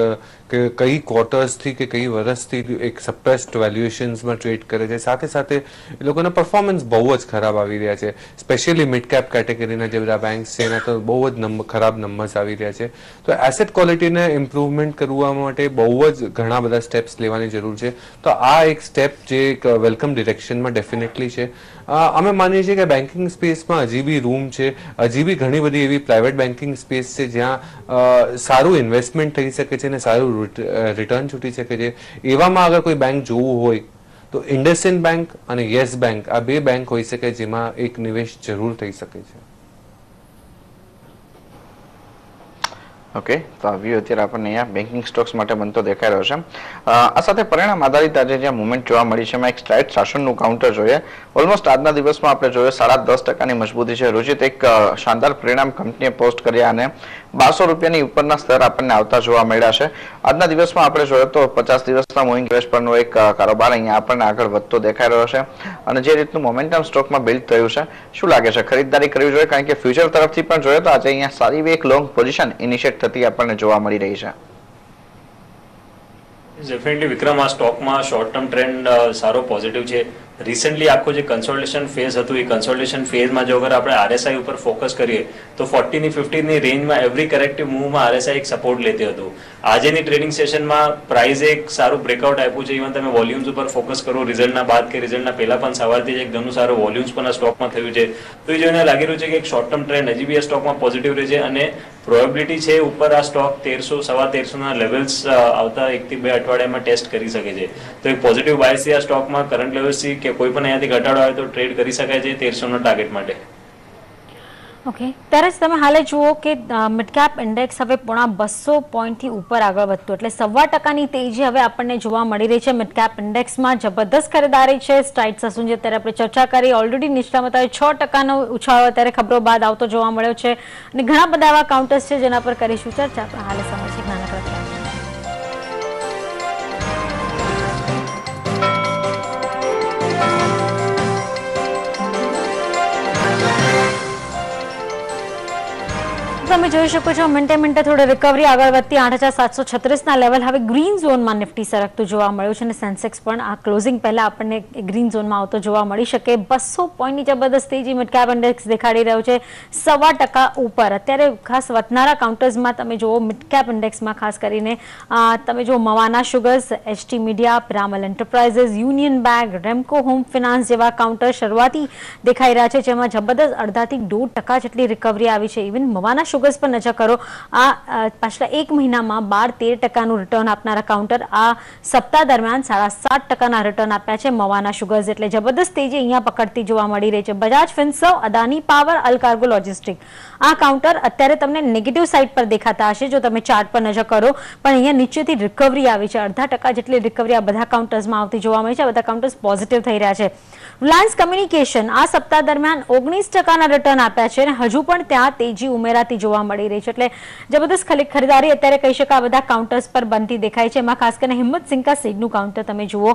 કઈ ક્વાર્ટર્સથી કે કઈ વર્ષથી એક સપ્રેસ્ડ વેલ્યુએશન્સમાં ટ્રેડ કરે છે. સાથે સાથે એ લોકોના પરફોર્મન્સ બહુ જ ખરાબ આવી રહ્યા છે. સ્પેશિયલી મિડ કેપ કેટેગરીના જે બધા બેંક્સ છે એના તો બહુ જ ખરાબ નંબર્સ આવી રહ્યા છે. તો એસેટ ક્વોલિટીને ઇમ્પ્રુવમેન્ટ કરવા માટે બહુ જ ઘણા બધા સ્ટેપ્સ લેવાની જરૂર છે. તો આ એક સ્ટેપ જે એક વેલકમ ડિરેક્શનમાં ડેફિનેટલી છે. અમે માનીએ છીએ કે બેન્કિંગ સ્પેસમાં હજી બી રૂમ છે, હજી બી ઘણી બધી એવી પ્રાઇવેટ બેન્કિંગ સ્પેસ છે જ્યાં સારું ઇન્વેસ્ટમેન્ટ થઈ શકે છે અને સારું રિટર્ન છૂટી શકે છે. એવામાં અગર કોઈ બેંક જોવું હોય તો ઇન્ડસઇન્ડ બેંક અને યસ બેંક આ 2 બેંક હોઈ શકે જેમાં એક નિવેશ જરૂર થઈ શકે છે. ઓકે, તો આ વ્યૂ અત્યારે આપણને અહીંયા બેન્કિંગ સ્ટોક્સ માટે બનતો દેખાઈ રહ્યો છે. આ સાથે પરિણામ આધારિત આજે જે મુવમેન્ટ જોવા મળી છે એમાં એક સ્ટ્રાઇટ શાસનનું કાઉન્ટર જોઈએ. ઓલમોસ્ટ આજના દિવસમાં આપણે જોઈએ 10.5% મજબૂતી છે. રુચિત એક શાનદાર પરિણામ કંપનીએ પોસ્ટ કર્યા અને 1200 રૂપિયાની ઉપરના સ્તર આપણને આવતા જોવા મળ્યા છે. આજના દિવસમાં આપણે જોઈએ તો 50 દિવસના મૂવિંગ એવરેજ પરનો એક કારોબાર અહીંયા આપણને આગળ વધતો દેખાઈ રહ્યો છે અને જે રીતનું મોમેન્ટમ સ્ટોકમાં બિલ્ડ થયું છે, શું લાગે છે ખરીદદારી કરવી જોઈએ? કારણ કે ફ્યુચર તરફથી પણ જોઈએ તો આજે અહીંયા સારી એક લોંગ પોઝિશન ઇનિશિયેટ થતી આપણને જોવા મળી રહી છે. ડેફિનેટલી વિક્રમ, આ સ્ટોકમાં શોર્ટ ટર્મ ટ્રેન્ડ સારો પોઝિટિવ છે. રિસેન્ટલી આખો જે કન્સોલિડેશન ફેઝ હતું એ કન્સોલિડેશન ફેઝમાં જો અગર આપણે RSI ઉપર ફોકસ કરીએ તો 40 ની 50 ની રેન્જમાં એવરી કરેક્ટિવ મૂવમાં RSI એક સપોર્ટ લેતી હતું. આજેની ટ્રેડિંગ સેશનમાં પ્રાઇઝે એક સારું બ્રેકઆઉટ આપ્યું છે. ઇવન તમે વોલ્યુમ્સ ઉપર ફોકસ કરો રિઝલ્ટના બાદ કે રિઝલ્ટના પહેલા પણ સવારથી જ એક ઘણું સારું વોલ્યુમ્સ પણ આ સ્ટોકમાં થયું છે. તો એ જોઈને લાગી રહ્યું છે કે એક શોર્ટ ટર્મ ટ્રેન્ડ હજી બી આ સ્ટોકમાં પોઝિટિવ રહે છે અને પ્રોબેબિલિટી છે ઉપર આ સ્ટોક 1300-1350 લેવલ્સ આવતા 1 થી 2 અઠવાડિયામાં ટેસ્ટ કરી શકે છે. તો એક પોઝિટિવ બાયસ છે આ સ્ટોકમાં કરંટ લેવલ્સથી કે કોઈ પણ અહીંયાથી ઘટાડો આવે તો ટ્રેડ કરી શકાય છે 1300 ના ટાર્ગેટ માટે. ઓકે, ત્યારે જ તમે હાલે જુઓ કે મિડ કેપ ઇન્ડેક્સ હવે 250 પોઈન્ટથી ઉપર આગળ વધતું એટલે 1.25%ની તેજી હવે આપણને જોવા મળી રહી છે. મિડ કેપ ઇન્ડેક્સમાં જબરદસ્ત ખરીદારી છે. સ્ટ્રાઇટ સસું જે અત્યારે આપણે ચર્ચા કરી, ઓલરેડી નીચલામાં 6%નો ઉછાળો અત્યારે ખબરો બાદ આવતો જોવા મળ્યો છે અને ઘણા બધા એવા કાઉન્ટર્સ છે જેના પર કરીશું ચર્ચા. આપણે હાલે સમય છે નાનકડા તમે જોઈ શકો છો મિનિટે થોડી રિકવરી આગળ વધતી 8,736 ના લેવલ હવે ગ્રીન ઝોનમાં નિફ્ટી સરકતું જોવા મળ્યું છે અને સેન્સેક્સ પણ આ ક્લોઝિંગ પહેલા આપણને ગ્રીન ઝોનમાં આવતો જોવા મળી શકે 200 પોઈન્ટની જબરદસ્ત તેજી મિડ કેપ ઇન્ડેક્સ દેખાડી રહ્યો છે 1.25% ઉપર અત્યારે ખાસ વધનારા કાઉન્ટર્સમાં તમે જુઓ મિડ કેપ ઇન્ડેક્સમાં ખાસ કરીને તમે જુઓ Mawana Sugars HT Media Piramal Enterprises Union Bank Ramco Home Finance જેવા કાઉન્ટર શરૂઆતી દેખાઈ રહ્યા છે જેમાં જબરદસ્ત 1.5% થી 2% જેટલી રિકવરી આવી છે ઇવન મવાના શુગર્સ પર નજર કરો આ પાછલા એક મહિનામાં 12-13% રિટર્ન આપનારા કાઉન્ટર આ સપ્તાહ દરમિયાન 7.5% રિટર્ન આપ્યા છે મવાના શુગર્સ એટલે જબરદસ્ત તેજી અહીંયા પકડતી જોવા મળી રહી છે બજાજ ફિનસર્વ અદાની પાવર અલકાર્ગો લોજિસ્ટિક આ કાઉન્ટર અત્યારે તમને નેગેટિવ સાઇડ પર દેખાતા હશે જો તમે ચાર્ટ પર નજર કરો પણ અહીંયા નીચેથી રિકવરી આવી છે 0.5% જેટલી રિકવરી આ બધા કાઉન્ટર્સમાં આવતી જોવા મળી છે બધા કાઉન્ટર્સ પોઝિટિવ થઈ રહ્યા છે રિલાયન્સ કમ્યુનિકેશન આ સપ્તાહ દરમિયાન 19% રિટર્ન આપ્યા છે અને હજુ પણ ત્યાં તેજી ઉમેરાતી જોવા મળી રહી છે એટલે જબરદસ્ત ખરીદારી અત્યારે કહી શકાય બધા કાઉન્ટર્સ પર બનતી દેખાય છે એમાં ખાસ કરીને હિંમત સિંકા સીડનું કાઉન્ટર તમે જુઓ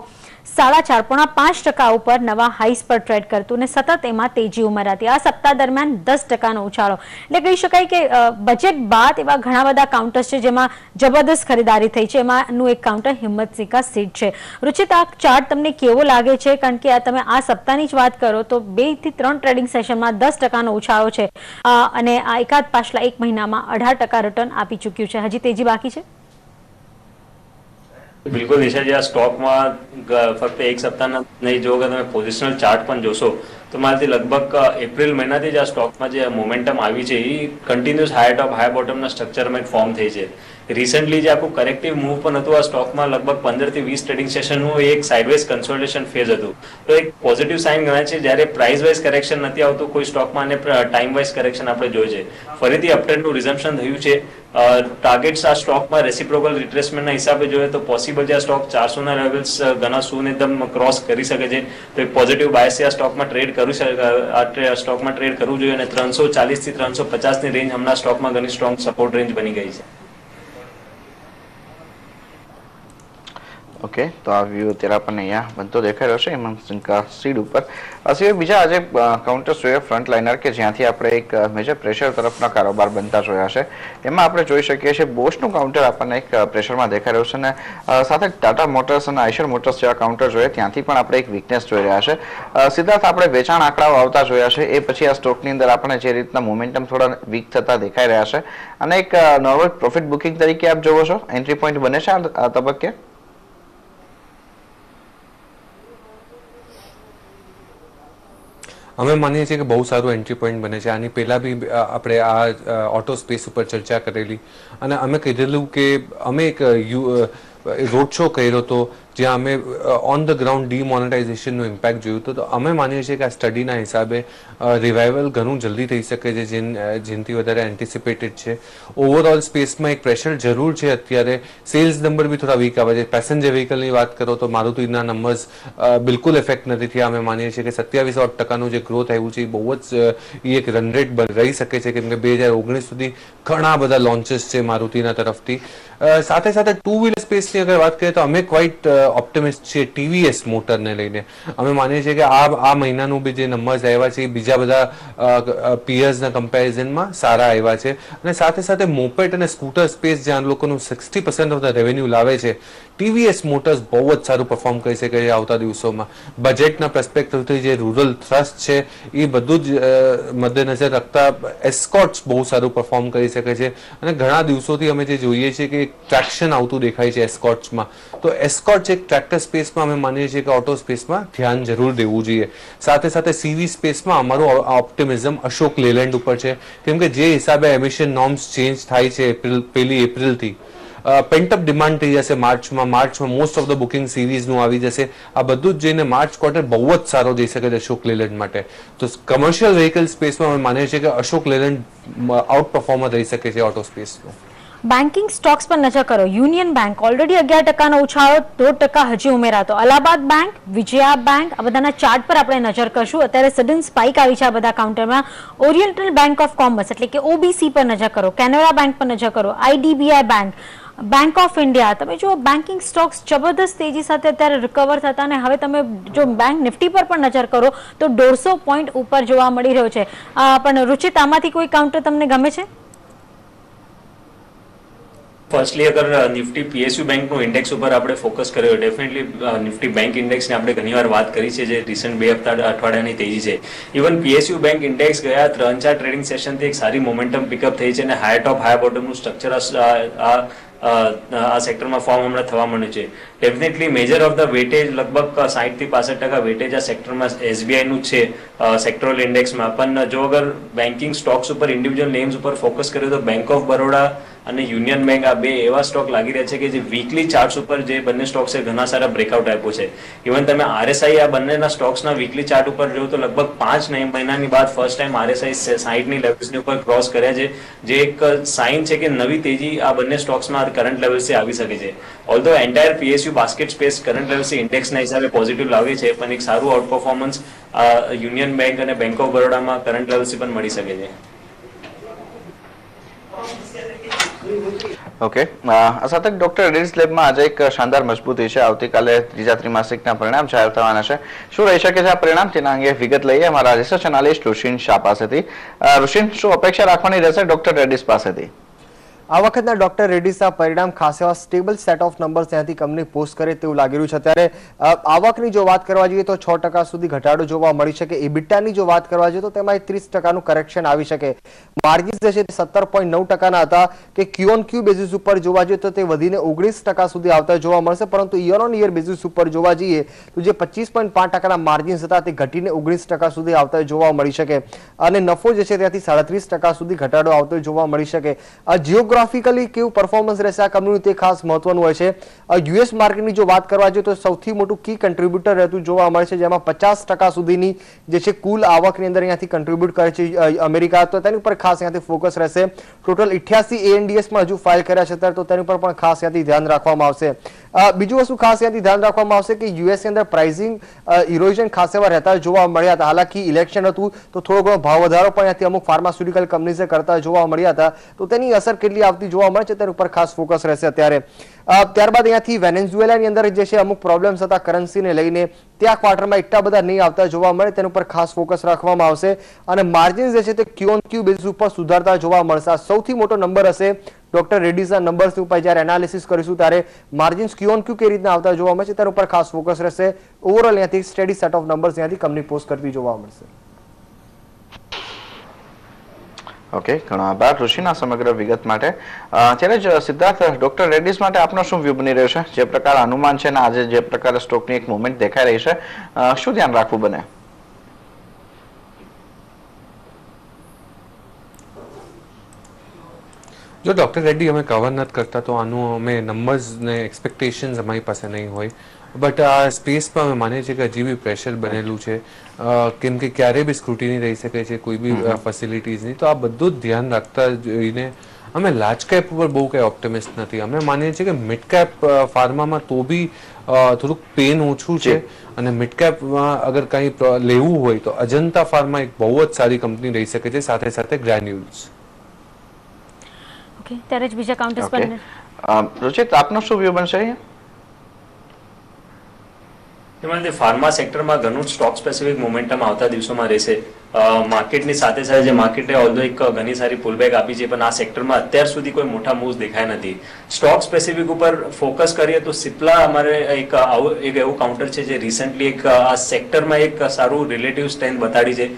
4.5% ઉપર નવા હાઈસ પર ટ્રેડ કરતું અને સતત એમાં તેજી ઉમેરાતી આ સપ્તાહ દરમિયાન 10% ઉછાળો એટલે કહી શકાય કે બજેટ બાદ એવા ઘણા બધા કાઉન્ટર્સ છે જેમાં જબરદસ્ત ખરીદારી થઈ છે એમાંનું એક કાઉન્ટર હિંમત સિંકા સીડ છે રુચિત આ ચાર્ટ તમને કેવો લાગે છે કારણ કે તમે આ સપ્તાહની જ વાત કરો તો 2 થી 3 ટ્રેડિંગ સેશનમાં 10% ઉછાળો છે અને આ એકાદ પાછલા એક મહિનામાં 18% રિટર્ન આપી ચૂક્યું છે હજી તેજી બાકી છે બિલકુલ નિશાજી આ સ્ટોકમાં ફક્ત એક સપ્તાહના નહીં જો કે તમે પોઝિશનલ ચાર્ટ પણ જોશો તો મારાથી લગભગ એપ્રિલ મહિનાથી જ આ સ્ટોકમાં જે મોમેન્ટમ આવી છે એ કન્ટિન્યુઅસ હાઈ ટોપ હાઈ બોટમના સ્ટ્રક્ચરમાં ફોર્મ થઈ છે રિસન્ટલી જે આખું કરેક્ટિવ મૂવ પણ હતું આ સ્ટોકમાં લગભગ 15 થી 20 ટ્રેડિંગ સેશનનું એક સાઇડવેઝ કન્સોલિડેશન ફેઝ હતું તો એક પોઝિટિવ સાઇન ગણાય છે જ્યારે પ્રાઇસ વાઇઝ કરેક્શન નથી આવતું કોઈ સ્ટોકમાં અને ટાઈમ વાઇઝ કરેક્શન આપણે જોઈએ છે ફરીથી અપટ્રેન્ડનું રિઝમ્પશન થયું છે ટાર્ગેટ્સ આ સ્ટોકમાં રેસિપ્રોકલ રિટ્રેસમેન્ટના હિસાબે જોઈએ તો પોસિબલ છે આ સ્ટોક 400 ના લેવલ્સ ઘણા સૂન એકદમ ક્રોસ કરી શકે છે તો એક પોઝિટિવ બાયસ આ સ્ટોકમાં ટ્રેડ કરવું જોઈએ અને 340 થી 350 ની રેન્જ હમણાં સ્ટોકમાં ઘણી સ્ટ્રોંગ સપોર્ટ રેન્જ બની ગઈ છે ઓકે તો આ વ્યૂ અત્યારે આપણને અહીંયા બનતો દેખાઈ રહ્યો છે હિંમત સિંકા સીડ ઉપર સિવાય બીજા આજે કાઉન્ટર્સ જોઈએ ફ્રન્ટ લાઇનર કે જ્યાંથી આપણે એક મેજર પ્રેશર તરફના કારોબાર બનતા જોયા છે એમાં આપણે જોઈ શકીએ છીએ બોશનું કાઉન્ટર આપણને એક પ્રેશરમાં દેખાઈ રહ્યું છે અને સાથે ટાટા મોટર્સ અને આઈશર મોટર્સ જેવા કાઉન્ટર જોઈએ ત્યાંથી પણ આપણે એક વીકનેસ જોઈ રહ્યા છે સિદ્ધાર્થ આપણે વેચાણ આંકડાઓ આવતા જોયા છે એ પછી આ સ્ટોકની અંદર આપણે જે રીતના મોમેન્ટમ થોડા વીક થતા દેખાઈ રહ્યા છે અને એક નોર્મલ પ્રોફિટ બુકિંગ તરીકે આપ જોવો છો એન્ટ્રી પોઈન્ટ બને છે આ તબક્કે અમે માનીએ છીએ કે બહુ સારું એન્ટ્રી પોઈન્ટ બને છે આની પહેલા બી આપણે આ ઓટો સ્પેસ ઉપર ચર્ચા કરેલી અને અમે કીધેલું કે અમે એક રોડ શો કર્યો હતો જ્યાં અમે ઓન ધ ગ્રાઉન્ડ ડીમોનેટાઇઝેશનનું ઇમ્પેક્ટ જોયું હતું તો અમે માનીએ છીએ કે આ સ્ટડીના હિસાબે રિવાઇવલ ઘણું જલ્દી થઈ શકે છે જેનાથી વધારે એન્ટિસિપેટેડ છે ઓવરઓલ સ્પેસમાં એક પ્રેશર જરૂર છે અત્યારે સેલ્સ નંબર બી થોડા વીક આવે છે પેસેન્જર વ્હીકલની વાત કરો તો મારુતિના નંબર્સ બિલકુલ ઇફેક્ટ નથી થયા અમે માનીએ છીએ કે 27% જે ગ્રોથ આવ્યું છે એ બહુ જ એક રન રેટ રહી શકે છે કેમ કે 2019 સુધી ઘણા બધા લોન્ચીસ છે મારુતિના તરફથી સાથે સાથે ટુ વ્હીલર સ્પેસની અગર વાત કરીએ તો અમે ક્વાઇટ ઓપ્ટિમિસ્ટ છે ટીવીએસ મોટરને લઈને અમે માનીએ છીએ કે આ મહિનાનું બી જે નંબર્સ આવ્યા છે એ બીજા બધા પિયર્સના કમ્પેરિઝનમાં સારા આવ્યા છે અને સાથે સાથે મોપેટ અને સ્કૂટર સ્પેસ જ્યાં લોકોનું 60% ઓફ ધ રેવન્યુ લાવે છે ટીવીએસ મોટર્સ બહુ જ સારું પરફોર્મ કરી શકે છે આવતા દિવસોમાં બજેટના પર્સપેક્ટિવથી જે રૂરલ થ્રસ્ટ છે એ બધું જ મદ્દેનજર રાખતા એસ્કોર્ટ્સ બહુ સારું પરફોર્મ કરી શકે છે અને ઘણા દિવસોથી અમે જે જોઈએ છીએ કે ટ્રેક્શન આવતું દેખાય છે એસ્કોર્ટ્સમાં તો એસ્કોર્ટ્સ એક ટ્રેક્ટર સ્પેસમાં અમે માનીએ છીએ કે ઓટો સ્પેસમાં ધ્યાન જરૂર દેવું જોઈએ સાથે સાથે સીવી સ્પેસમાં અમારું ઓપ્ટિમિઝમ અશોક લેલેન્ડ ઉપર છે કેમ કે જે હિસાબે એમિશન નોર્મ્સ ચેન્જ થાય છે પહેલી એપ્રિલથી પેન્ટઅપ ડિમાન્ડ થઈ જશે માર્ચમાં મોસ્ટ ઓફ ધ બુકિંગ સિરીઝનું આવી જશે આ બધું જ જઈને માર્ચ ક્વાર્ટર બહુ જ સારો જઈ શકે છે અશોક લેલેન્ડ માટે તો કમર્શિયલ વ્હીકલ સ્પેસમાં અમે માનીએ છીએ કે અશોક લેલેન્ડ આઉટ પરફોર્મર રહી શકે છે ઓટો સ્પેસનો બેન્કિંગ સ્ટોક્સ પર નજર કરો યુનિયન બેંક ઓલરેડી 11% ઉછાળો 2% હજી ઉમેરાતો અલ્હાબાદ બેંક વિજયા બેંક આ બધાના ચાર્ટ પર આપણે નજર કરશું અત્યારે સડન સ્પાઇક આવી છે આ બધા કાઉન્ટરમાં ઓરિએન્ટલ બેંક ઓફ કોમર્સ એટલે કે ઓબીસી પર નજર કરો કેનરા બેંક પર નજર કરો IDBI bank bank of India તમે જો બેન્કિંગ સ્ટોક્સ જબરદસ્ત તેજી સાથે અત્યારે રિકવર થતા અને હવે તમે જો બેંક નિફ્ટી પર પણ નજર કરો તો 150 પોઈન્ટ ઉપર જોવા મળી રહ્યો છે પણ રુચિત આમાંથી કોઈ કાઉન્ટર તમને ગમે છે ફર્સ્ટલી અગર નિફ્ટી પીએસયુ બેંકનું ઇન્ડેક્સ ઉપર આપણે ફોકસ કર્યો, ડેફિનેટલી નિફ્ટી બેંક ઇન્ડેક્સને આપણે ઘણીવાર વાત કરી છે, જે રિસન્ટ 2 અઠવાડિયાની તેજી છે. ઇવન પીએસયુ બેંક ઇન્ડેક્સ ગયા 3-4 ટ્રેડિંગ સેશનથી એક સારી મોમેન્ટમ પિકઅપ થઈ છે અને હાઈ ટોપ હાઈ બોટમનું સ્ટ્રક્ચર આ સેક્ટરમાં ફોર્મ હમણાં થવા મળ્યું છે. Definitely major of the weightage લગભગ 60 થી 65% વેટેજ આ સેક્ટરમાં એસબીઆઈનું છે સેક્ટરલ ઇન્ડેક્સમાં. પણ જો અગર બેન્કિંગ સ્ટોક્સ ઉપર ઇન્ડિવિજ્યુઅલ નેમ્સ ઉપર ફોકસ કર્યો તો બેંક ઓફ બરોડા અને યુનિયન બેંક આ બે એવા સ્ટોક લાગી રહ્યા છે કે જે વીકલી ચાર્ટ્સ ઉપર જે બંને સ્ટોક્સે ઘણા સારા બ્રેકઆઉટ આપ્યો છે. ઇવન તમે આરએસઆઈ આ બંનેના સ્ટોક્સના વીકલી ચાર્ટ ઉપર જો તો લગભગ 5 મહિનાની બાદ ફર્સ્ટ ટાઈમ આરએસઆઈ 60ની લેવલ્સની ઉપર ક્રોસ કર્યા છે, જે એક સાઇન છે કે નવી તેજી આ બંને સ્ટોક્સમાં કરંટ લેવલ્સથી આવી શકે છે. Although entire PSU basket space current લેવલ્સથી ઇન્ડેક્સના હિસાબે પોઝિટિવ લાગે છે, પણ એક સારું આઉટ પરફોર્મન્સ યુનિયન બેંક અને બેંક ઓફ બરોડામાં કરંટ લેવલ્સથી પણ મળી શકે છે. ઓકે, આ સાથે ડોક્ટર રેડ્ડીઝ લેબમાં આજે એક શાનદાર મજબૂતી છે. આવતીકાલે ત્રીજા ત્રિમાસિકના પરિણામ જાહેર થવાના છે. શું રહી શકે છે આ પરિણામ, તેના અંગે વિગત લઈએ અમારા રિસર્ચ એનાલિસ્ટ ઋષિન શાહ પાસેથી. ઋષિન, શું અપેક્ષા રાખવાની રહેશે ડોક્ટર રેડ્ડીઝ પાસેથી? આ વખતના ડોક્ટર રેડ્ડીસના પરિણામ ખાસ એવા સ્ટેબલ સેટ ઓફ નંબર્સ ત્યાંથી કંપની પોસ્ટ કરે તેવું લાગી રહ્યું છે. ત્યારે આવકની જો વાત કરવા જોઈએ તો 6% સુધી ઘટાડો જોવા મળી શકે. ઇબિટાની જો વાત કરવા જોઈએ તો તેમાં 30%નું કરેક્શન આવી શકે. માર્જિન્સ જે છે તે 17.9%ના હતા કે ક્યુ ઓન ક્યુ બેઝિસ ઉપર જોવા જોઈએ તો તે વધીને 19% સુધી આવતા જોવા મળશે, પરંતુ યર ઓન યર બેઝિસ ઉપર જોવા જઈએ તો જે 25.5%ના માર્જિન્સ હતા તે ઘટીને 19% સુધી આવતા જોવા મળી શકે અને નફો જે છે ત્યાંથી 37% સુધી ઘટાડો આવતો જોવા મળી શકે. જીઓગ્રાફિકલી કેવું પરફોર્મન્સ રહેશે આ કંપનીનું તે ખાસ મહત્વનું હોય છે. યુએસ માર્કેટની જો વાત કરવા જોઈએ તો સૌથી મોટું કી કન્ટ્રીબ્યુટર રહેતું જોવા મળે છે, જેમાં 50% સુધીની જે છે કુલ આવકની અંદર અહીંયાથી કન્ટ્રીબ્યુટ કરે છે અમેરિકા, તો તેની ઉપર ખાસ અહીંયાથી ફોકસ રહેશે. ટોટલ 88 ANDS માં હજુ ફાઇલ કર્યા છે ત્યારે, તો તેની ઉપર પણ ખાસ અહીંયાથી ધ્યાન રાખવામાં આવશે. બીજું વસ્તુ ખાસ અહીંયાથી ધ્યાન રાખવામાં આવશે કે યુએસની અંદર પ્રાઇસિંગ ઇરોઝન ખાસ એવા રહેતા જોવા મળ્યા હતા. હાલાકી ઇલેક્શન હતું તો થોડો ઘણો ભાવ વધારો પણ અહીંયાથી અમુક ફાર્માસ્યુટિકલ કંપનીઝે કરતા જોવા મળ્યા હતા, તો તેની અસર કેટલી આવતી જોવા મળે છે તેના ઉપર ખાસ ફોકસ રહેશે અત્યારે. ત્યારબાદ અહીંયાથી વેનેઝુએલાની અંદર જે છે અમુક પ્રોબ્લેમ્સ હતા કરન્સીને લઈને, ત્યાં ક્વાર્ટરમાં એટલા બધા નહીં આવતા જોવા મળે, તેના ઉપર ખાસ ફોકસ રાખવામાં આવશે અને માર્જિન્સ જે છે તે ક્યુ ઓન ક્યુ બેઝિસ ઉપર સુધારતા જોવા મળશે. આ સૌથી મોટો નંબર હશે ડોક્ટર રેડ્ડીઝના નંબર્સ ઉપર જ્યારે એનાલિસિસ કરીશું ત્યારે માર્જિન્સ ક્યુ ઓન ક્યુ કઈ રીતના આવતા જોવા મળશે તેના ઉપર ખાસ ફોકસ રહેશે. ઓવરઓલ અહીંયાથી સ્ટેડી સેટ ઓફ નંબર્સ અહીંયાથી કંપની પોસ્ટ કરતી જોવા મળશે. ઓકે, ઘણો આભાર ઋષિના સમગ્ર વિગત માટે. ત્યારે જ સિદ્ધાર્થ, ડોક્ટર રેડ્ડીઝ માટે આપનો શું વ્યૂ બની રહ્યો છે? જે પ્રકાર અનુમાન છે ને આજે જે પ્રકારે સ્ટોકની એક મુવમેન્ટ દેખાઈ રહી છે, શું ધ્યાન રાખવું બને? જો ડોક્ટર રેડ્ડી અમે કવર નથી કરતા તો આનું અમે નંબર્સ ને એક્સપેક્ટેશન્સ અમારી પાસે નહીં હોય, બટ આ સ્પેસમાં અમે માનીએ છીએ કે હજી બી પ્રેશર બનેલું છે, કેમ કે ક્યારેય બી સ્ક્રુટિની રહી શકે છે કોઈ બી ફેસિલિટીઝની. તો આ બધું જ ધ્યાન રાખતા જોઈને અમે લાર્જ કેપ ઉપર બહુ કંઈ ઓપ્ટિમિસ્ટ નથી. અમે માનીએ છીએ કે મિડ કેપ ફાર્મામાં તો બી થોડુંક પેન ઓછું છે અને મિડ કેપમાં અગર કંઈ લેવું હોય તો અજંતા ફાર્મા એક બહુ જ સારી કંપની રહી શકે છે, સાથે સાથે ગ્રેન્યુલ્સ. ઓકે, ત્યારે જ બીજા કાઉન્ટર્સ પર રુચિત, આપનો શું વ્યૂ બનશે અહીંયા? એમાં ફાર્મા સેક્ટરમાં ઘણું સ્ટોક સ્પેસિફિક મોમેન્ટમ આવતા દિવસોમાં રહેશે. માર્કેટની સાથે સાથે જે માર્કેટે ઓલ્ધો એક ઘણી સારી પુલબેક આપી છે, પણ આ સેક્ટરમાં અત્યાર સુધી કોઈ મોટા મૂવ્સ દેખાય નથી. સ્ટોક સ્પેસિફિક ઉપર ફોકસ કરીએ તો સિપ્લા અમારે એક એવું કાઉન્ટર છે જે રિસન્ટલી એક આ સેક્ટરમાં એક સારું રિલેટિવ સ્ટ્રેન્થ બતાડી છે.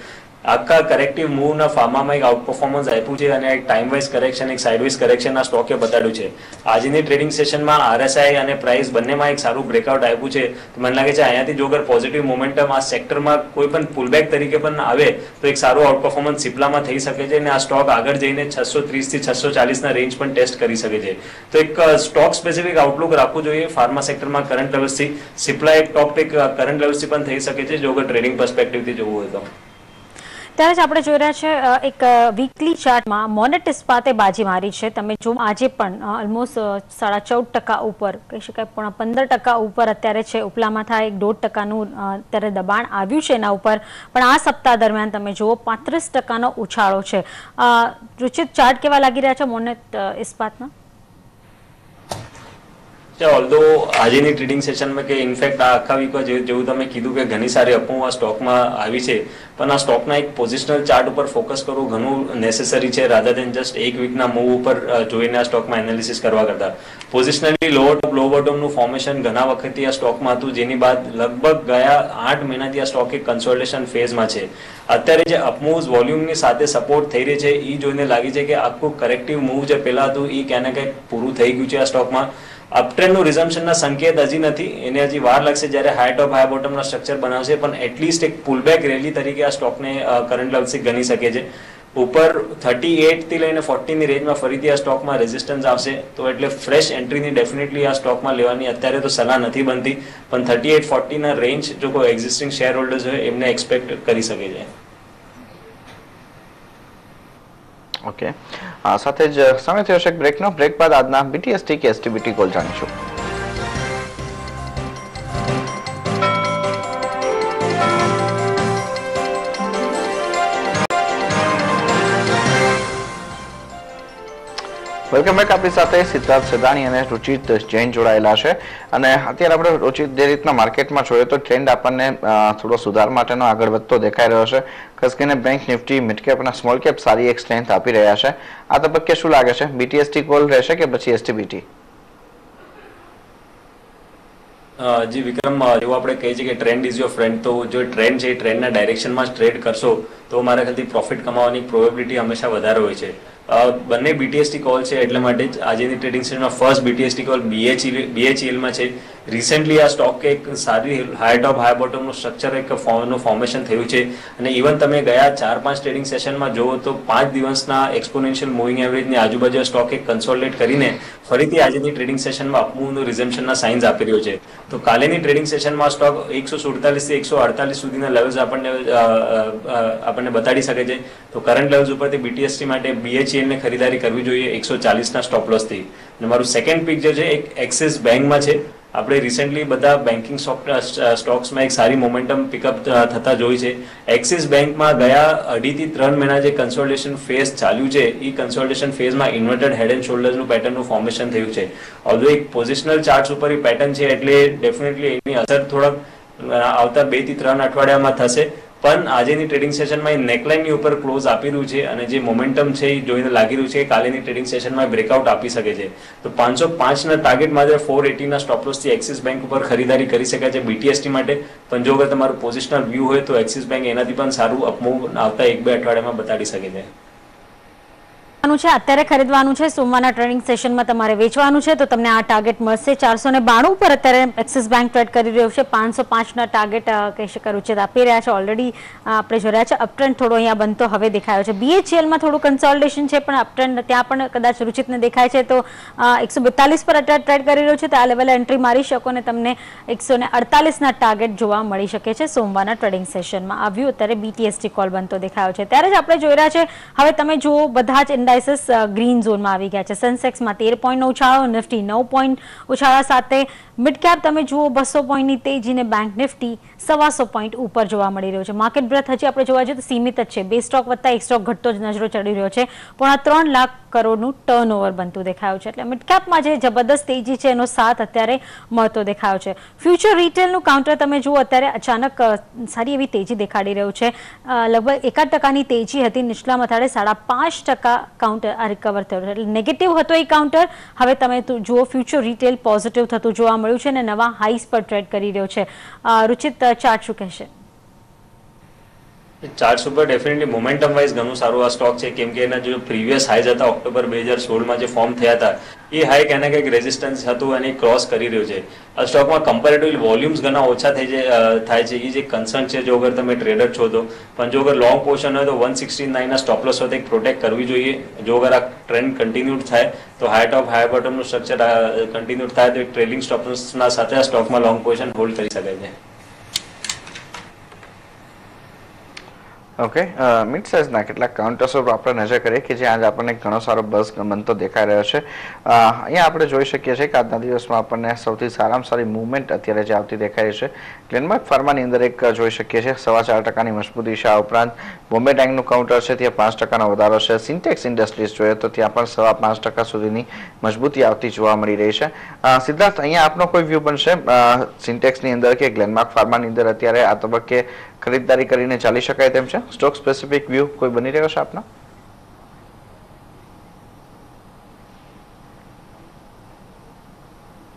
આખા કરેક્ટિવ મૂવના ફાર્મામાં એક આઉટ પરફોર્મન્સ આપ્યું છે અને એક ટાઈમ વાઇઝ કરેક્શન, એક સાઇડવાઇઝ કરેક્શનના સ્ટોકે બતાડ્યું છે. આજની ટ્રેડિંગ સેશનમાં આરએસઆઈ અને પ્રાઇસ બંનેમાં એક સારું બ્રેકઆઉટ આપ્યું છે. મને લાગે છે અહીંયાથી જો અગર પોઝિટિવ મોમેન્ટમ આ સેક્ટરમાં કોઈ પણ પુલબેક તરીકે પણ આવે તો એક સારું આઉટ પરફોર્મન્સ સિપ્લામાં થઈ શકે છે અને આ સ્ટોક આગળ જઈને 630 થી 640ના રેન્જ પણ ટેસ્ટ કરી શકે છે. તો એક સ્ટોક સ્પેસિફિક આઉટલુક રાખવું જોઈએ ફાર્મા સેક્ટરમાં કરંટ લેવલ્સથી. સિપ્લા એક ટોપ પિક કરંટ લેવલ્સથી પણ થઈ શકે છે જો અગર ટ્રેડિંગ પર્સપેક્ટિવથી જોવું હોય તો. ત્યારે જ આપણે જોઈ રહ્યા છે એક વીકલી ચાર્ટમાં મોનેટ ઇસ્પાતે બાજી મારી છે. તમે જો આજે પણ ઓલમોસ્ટ 14.5% ઉપર કહી શકાય, પણ 15% ઉપર અત્યારે છે. ઉપલામાં થાય 1.5%નું અત્યારે દબાણ આવ્યું છે એના ઉપર, પણ આ સપ્તાહ દરમિયાન તમે જુઓ 35%નો ઉછાળો છે. રુચિત, ચાર્ટ કેવા લાગી રહ્યા છે મોનેટ ઇસ્પાતના? ઓલ્ધો આજની ટ્રેડિંગ સેશનમાં કે ઇનફેક્ટ આ આખા વીકમાં જેવું તમે કીધું કે ઘણી સારી અપમૂવ આ સ્ટોકમાં આવી છે, પણ આ સ્ટોકના એક પોઝિશનલ ચાર્ટ ઉપર ફોકસ કરવું ઘણું નેસેસરી છે રાધર દેન જસ્ટ એક વીકના મૂવ ઉપર જોઈને આ સ્ટોકમાં એનાલિસિસ કરવા કરતા. પોઝિશનલી લોઅર ટોપ લો બોટમનું ફોર્મેશન ઘણા વખતથી આ સ્ટોકમાં હતું, જેની બાદ લગભગ ગયા 8 મહિનાથી આ સ્ટોક એક કન્સોલિડેશન ફેઝમાં છે. અત્યારે જે અપમૂવ્સ વોલ્યુમની સાથે સપોર્ટ થઈ રહી છે એ જોઈને લાગી છે કે આખું કરેક્ટિવ મૂવ જે પહેલા હતું એ ક્યાંને ક્યાંક પૂરું થઈ ગયું છે આ સ્ટોકમાં. અપટ્રેન્ડનું રિઝમ્પશનના સંકેત હજી નથી, એને હજી વાર લાગશે જ્યારે હાઈ ટોપ હાઈ બોટમના સ્ટ્રક્ચર બનાવશે, પણ એટલીસ્ટ એક પુલબેક રેલી તરીકે આ સ્ટોકને કરંટ લેવલ્સથી ગણી શકે છે. ઉપર 38 થી લઈને 40 ની રેન્જમાં ફરીથી આ સ્ટોકમાં રેઝિસ્ટન્સ આવશે, તો એટલે ફ્રેશ એન્ટ્રીની ડેફિનેટલી આ સ્ટોકમાં લેવાની અત્યારે તો સલાહ નથી બનતી, પણ 38-40 ના રેન્જ જો કોઈ એક્ઝિસ્ટિંગ શેર હોલ્ડર્સ હોય એમને એક્સપેક્ટ કરી શકે છે. ઓકે, સાથે જ સમય થયો છે બ્રેકનો. બ્રેક બાદ આજના BTST કે STBT કોલ જાણીશું. Welcome back. આપણી સાથે સિદ્ધાર્થ સદાણી અને રુચિત જૈન જોડાયેલા છે, અને અત્યારે આપણે રુચિત જે રીતના માર્કેટમાં જોઈએ તો ટ્રેન્ડ આપણને થોડો સુધાર માટેનો આગળ વધતો દેખાઈ રહ્યો છે. ખાસ કરીને બેંક નિફ્ટી, મિડ કેપ અને સ્મોલ કેપ સારી એક સ્ટ્રેન્થ આપી રહ્યા છે. આ તબક્કે શું લાગે છે, BTST કોલ રહેશે કે પછી STBT? જી વિક્રમ, જેવું આપણે કહીએ છીએ કે ટ્રેન્ડ ઇઝ યોર ફ્રેન્ડ, તો જો ટ્રેન્ડ છે એ ટ્રેન્ડના ડાયરેક્શનમાં ટ્રેડ કરશો તો મારા ખ્યાલથી પ્રોફિટ કમાવાની પ્રોબેબિલિટી હંમેશા વધારે હોય છે. બંને BTST કોલ છે, એટલે માટે જ આજની ટ્રેડિંગ સેશનમાં ફર્સ્ટ BTST કોલ BHEL છે. રિસેન્ટલી આ સ્ટોક એક સારી હાઈ ટોપ હાઈ બોટમનું સ્ટ્રક્ચર એક ફોર્મેશન થયું છે, અને ઇવન તમે ગયા 4-5 ટ્રેડિંગ સેશનમાં જુઓ તો 5 દિવસના એક્સપોનેન્શિયલ મૂવિંગ એવરેજની આજુબાજુ સ્ટોક એક કન્સોલિડેટ કરીને ફરીથી આજની ટ્રેડિંગ સેશનમાં અપમૂવનું રિઝમ્પશનના સાઇન્સ આપી રહ્યો છે. તો કાલેની ટ્રેડિંગ સેશનમાં સ્ટોક 147 થી 148 સુધીના લેવલ્સ આપણને બતાડી શકે છે. તો કરંટ લેવલ્સ ઉપરથી BTST માટે BHEL ને ખરીદારી કરવી જોઈએ 140 ના સ્ટોપ લોસ થી. અને મારું સેકન્ડ પિક જે છે એક એક્સિસ બેંકમાં છે. આપણે રિસેન્ટલી બધા બેન્કિંગ સ્ટોક્સમાં એક સારી મોમેન્ટમ પિકઅપ થતા જોઈ છે. એક્સિસ બેંકમાં ગયા 2.5 થી 3 મહિના જે કન્સોલિડેશન ફેઝ ચાલ્યું છે એ કન્સોલિડેશન ફેઝમાં ઇન્વર્ટેડ હેડ એન્ડ શોલ્ડર્સનું પેટર્નનું ફોર્મેશન થયું છે. ઓલ્ધો એક પોઝિશનલ ચાર્ટ્સ ઉપર એ પેટર્ન છે, એટલે ડેફિનેટલી એની અસર થોડાક આવતા 2 થી 3 અઠવાડિયામાં થશે, પણ આજની ટ્રેડિંગ સેશનમાં એ નેકલાઇનની ઉપર ક્લોઝ આપી રહ્યું છે, અને જે મોમેન્ટમ છે એ જોઈને લાગી રહ્યું છે કે કાલેની ટ્રેડિંગ સેશનમાં બ્રેકઆઉટ આપી શકે છે. તો 505 ના ટાર્ગેટ માટે 480 ના સ્ટોપ લોસથી એક્સિસ બેંક ઉપર ખરીદારી કરી શકાય છે BTST માટે, પણ જો અગર તમારું પોઝિશનલ વ્યૂ હોય તો એક્સિસ બેંક એનાથી પણ સારું અપમૂવ આવતા 1-2 અઠવાડિયામાં બતાડી શકે છે. અત્યારે ખરીદવાનું છે, સોમવારના ટ્રેડિંગ સેશનમાં તમારે વેચવાનું છે, તો તમને આ ટાર્ગેટ મળશે 492 પર અત્યારે એક્સિસ બેંક ટ્રેડ કરી રહ્યો છે. 505 ના ટાર્ગેટ કહી શકાય છે આપી રહ્યા છે. ઓલરેડી આપણે જોઈ રહ્યા છે અપટ્રેન્ડ થોડો અહીંયા બનતો હવે દેખાયો છે. BHEL માં થોડું કન્સોલિડેશન છે, પણ અપટ્રેન્ડ ત્યાં પણ કદાચ રુચિતને દેખાય છે, તો 142 પર અત્યારે ટ્રેડ કરી રહ્યો છે, તો આ લેવલે એન્ટ્રી મારી શકો અને તમને 148 ના ટાર્ગેટ જોવા મળી શકે છે સોમવારના ટ્રેડિંગ સેશનમાં. આ વ્યૂ અત્યારે BTST કોલ બનતો દેખાયો છે. ત્યારે જ આપણે જોઈ રહ્યા છે હવે તમે જુઓ બધા જ ઇન્ડાઇસીસ ગ્રીન ઝોનમાં આવી ગયા છે. સેન્સેક્સમાં 13 પોઈન્ટનો ઉછાળો, નિફ્ટી 9 પોઈન્ટ ઉછાળા સાથે, મિડ કેપ તમે જુઓ 200 પોઈન્ટની તેજી, ને બેંક નિફ્ટી 125 પોઈન્ટ ઉપર જોવા મળી રહ્યો છે. માર્કેટ બ્રેથ હજી આપણે જોવા જઈએ તો સીમિત જ છે. 2 સ્ટોક વધતા 1 સ્ટોક ઘટતો જ નજરો ચડી રહ્યો છે. પણ 3 લાખ કરોડનું ટર્નઓવર બનતું દેખાયું છે, એટલે મિડ કેપમાં જે જબરદસ્ત તેજી છે એનો સાથ અત્યારે મળતો દેખાયો છે. ફ્યુચર રિટેલનું કાઉન્ટર તમે જુઓ અત્યારે અચાનક સારી એવી તેજી દેખાડી રહ્યું છે. લગભગ 1% તેજી હતી, નીચલા મથાળે 5.5% કાઉન્ટર આ રિકવર થયું, એટલે નેગેટિવ હતો એ કાઉન્ટર. હવે તમે જુઓ ફ્યુચર રિટેલ પોઝિટિવ થતું જોવા મળ્યું છે, અને નવા હાઈસ પર ટ્રેડ કરી રહ્યો છે. રુચિત, ચાર્ટ શું કહેશે? ચાર્ટ્સ ઉપર ડેફિનેટલી મોમેન્ટમ વાઇઝ ઘણું સારું આ સ્ટોક છે, કેમ કે એના જે પ્રીવિયસ હાઈઝ હતા ઓક્ટોબર 2016માં જે ફોર્મ થયા હતા એ હાઈ ક્યાંને કંઈક રેઝિસ્ટન્સ હતું અને ક્રોસ કરી રહ્યું છે. આ સ્ટોકમાં કમ્પેરેટિવલી વોલ્યુમ્સ ઘણા ઓછા થાય છે, એ જે કન્સર્ન છે. જો અગર તમે ટ્રેડર છો તો, પણ જો અગર લોંગ પોઝિશન હોય તો 169 ના સ્ટોપ લોસ સાથે પ્રોટેક્ટ કરવી જોઈએ. જો અગર આ ટ્રેન્ડ કન્ટિન્યુ થાય તો હાઈ ટોપ હાઈ બોટમનું સ્ટ્રક્ચર કન્ટિન્યુ થાય તો એક ટ્રેલિંગ સ્ટોપ લોસના સાથે આ સ્ટોકમાં લોંગ પોઝિશન હોલ્ડ કરી શકાય છે. ઓકે, મિડ સાઇઝના કેટલાક કાઉન્ટર્સ પર આપણે નજર કરીએ કે જ્યાં આજે આપણને ઘણો સારો બસ બનતો દેખાઈ રહ્યો છે. અહીંયા આપણે જોઈ શકીએ છીએ કે આજના દિવસમાં આપણને સૌથી સારામાં સારી મૂવમેન્ટ અત્યારે જે આવતી દેખાઈ રહી છે. ગ્લેનમાર્ક ફાર્માની અંદર એક જોઈ શકીએ છીએ 4.25% મજબૂતી છે. આ ઉપરાંત બોમ્બે ડાઇંગનું કાઉન્ટર છે ત્યાં 5%નો વધારો છે. સિન્ટેક્સ ઇન્ડસ્ટ્રીઝ જોઈએ તો ત્યાં પણ 5.5% સુધીની મજબૂતી આવતી જોવા મળી રહી છે. સિદ્ધાર્થ, અહીંયા આપનો કોઈ વ્યૂ બનશે સિન્ટેક્સની અંદર કે ગ્લેનમાર્ક ફાર્માની અંદર અત્યારે આ તબક્કે ખરીદદારી કરીને ચાલી શકાય તેમ છે? સ્ટોક સ્પેસિફિક વ્યૂ કોઈ બની રહ્યો છે આપનો?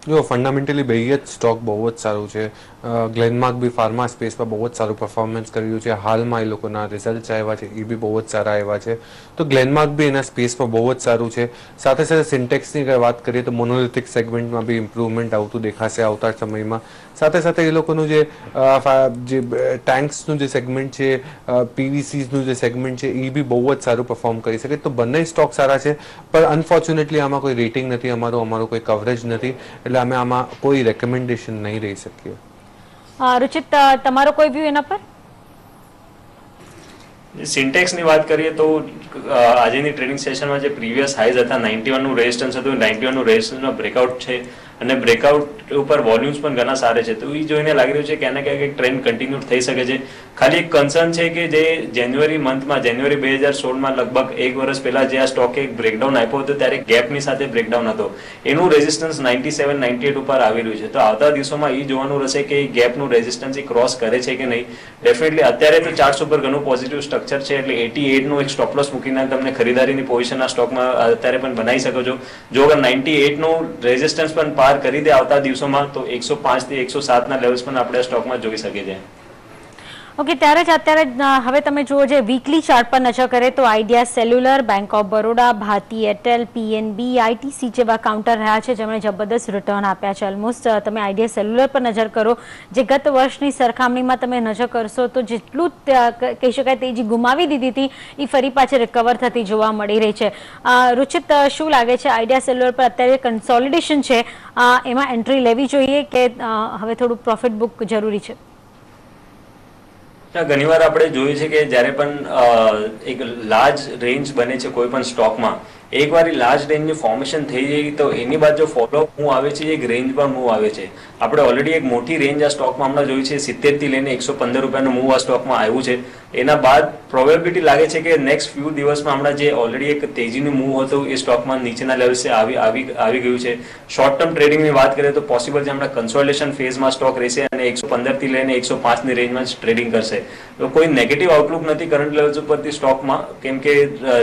જો ફંડામેન્ટલી બે જ સ્ટોક બહુ જ સારું છે. ગ્લેનમાર્ક બી ફાર્મા સ્પેસમાં બહુ જ સારું પરફોર્મન્સ કરી રહ્યું છે. હાલમાં એ લોકોના રિઝલ્ટ આવ્યા છે એ બી બહુ જ સારા આવ્યા છે. તો ગ્લેનમાર્ક બી એના સ્પેસમાં બહુ જ સારું છે. સાથે સાથે સિન્ટેક્સની વાત કરીએ તો મોનોલિથિક સેગમેન્ટમાં બી ઇમ્પ્રુવમેન્ટ આવતું દેખાશે આવતા સમયમાં. સાથે સાથે એ લોકોનું જે ટેન્ક્સનું જે સેગમેન્ટ છે, પીવીસીઝનું જે સેગમેન્ટ છે એ બી બહુ જ સારું પરફોર્મ કરી શકે. તો બંને સ્ટોક સારા છે, પણ અનફોર્ચ્યુનેટલી આમાં કોઈ રેટિંગ નથી, અમારું કોઈ કવરેજ નથી, એટલે અમે આમાં કોઈ રેકમેન્ડેશન નહીં રહી શકીએ. રુચિત, તમારો કોઈ વ્યૂ એના પર? સિન્ટેક્સની વાત કરીએ તો આજની ટ્રેડિંગ સેશનમાં જે પ્રીવિયસ હાઈઝ હતા 91 નું રેઝિસ્ટન્સ હતું, 91 નું રેઝિસ્ટન્સનો બ્રેકઆઉટ છે અને બ્રેકઆઉટ ઉપર વોલ્યુમ્સ પણ ઘણા સારા છે. તો એ જોઈને લાગી રહ્યું છે કે આના ક્યાંક ટ્રેન્ડ કન્ટિન્યુ થઈ શકે છે. ખાલી એક કન્સર્ન છે કે જે જાન્યુઆરી મંથમાં, જાન્યુઆરી 2016માં લગભગ એક વર્ષ પહેલા જે આ સ્ટોકે એક બ્રેકડાઉન આપ્યો હતો ત્યારે ગેપની સાથે બ્રેકડાઉન હતો. એનું રેઝિસ્ટન્સ 97, 98 ઉપર આવી રહ્યું છે. તો આવતા દિવસોમાં એ જોવાનું રહેશે કે ગેપનું રેઝિસ્ટન્સ એ ક્રોસ કરે છે કે નહીં. ડેફિનેટલી અત્યારે તો ચાર્ટ્સ ઉપર ઘણું પોઝિટિવ સ્ટ્રક્ચર છે, એટલે 88 નું એક સ્ટોપ લોસ મૂકીને તમને ખરીદારીની પોઝિશન આ સ્ટોકમાં અત્યારે પણ બનાવી શકો છો. જો અગર 98 નું રેઝિસ્ટન્સ પણ પાર કરી દે આવતા દિવસોમાં તો 105 થી 107 ના લેવલ્સ પણ આપણે સ્ટોકમાં જોઈ શકીએ છીએ. ઓકે, ત્યારે જ અત્યારે હવે તમે જુઓ જે વીકલી ચાર્ટ પર નજર કરીએ તો Idea Cellular, Bank of Baroda, Bharti Airtel, PNB, ITC જેવા કાઉન્ટર રહ્યા છે જેમણે જબરદસ્ત રિટર્ન આપ્યા છે. ઓલમોસ્ટ તમે આઈડિયા સેલ્યુલર પર નજર કરો, જે ગત વર્ષની સરખામણીમાં તમે નજર કરશો તો જેટલું કહી શકાય તેજી ગુમાવી દીધી હતી એ ફરી પાછી રિકવર થતી જોવા મળી રહી છે. રુચિત, શું લાગે છે આઈડિયા સેલ્યુલર પર અત્યારે કન્સોલિડેશન છે, એમાં એન્ટ્રી લેવી જોઈએ કે હવે થોડું પ્રોફિટ બુક જરૂરી છે? ઘણીવાર આપણે જોયું છે કે જ્યારે પણ એક લાર્જ રેન્જ બને છે કોઈ પણ સ્ટોકમાં, એકવાર એ લાર્જ રેન્જની ફોર્મેશન થઈ જાય તો એની બાદ જો ફોલોઅપ મૂવ આવે છે એક રેન્જ પર મૂવ આવે છે. આપણે ઓલરેડી એક મોટી રેન્જ આ સ્ટોકમાં હમણાં જોઈ છે, 70 થી લઈને 115 રૂપિયાનું મૂવ આ સ્ટોકમાં આવ્યું છે. એના બાદ પ્રોબેબિલિટી લાગે છે કે નેક્સ્ટ ફ્યુ દિવસમાં હમણાં જે ઓલરેડી એક તેજીનું મૂવ હતું એ સ્ટોકમાં નીચેના લેવલ્સે આવી ગયું છે. શોર્ટ ટર્મ ટ્રેડિંગની વાત કરીએ તો પોસિબલ છે હમણાં કન્સોલિડેશન ફેઝમાં સ્ટોક રહેશે અને 115 થી લઈને 105 ની રેન્જમાં જ ટ્રેડિંગ કરશે. તો કોઈ નેગેટિવ આઉટલુક નથી કરંટ લેવલ્સ ઉપરથી સ્ટોકમાં, કેમ કે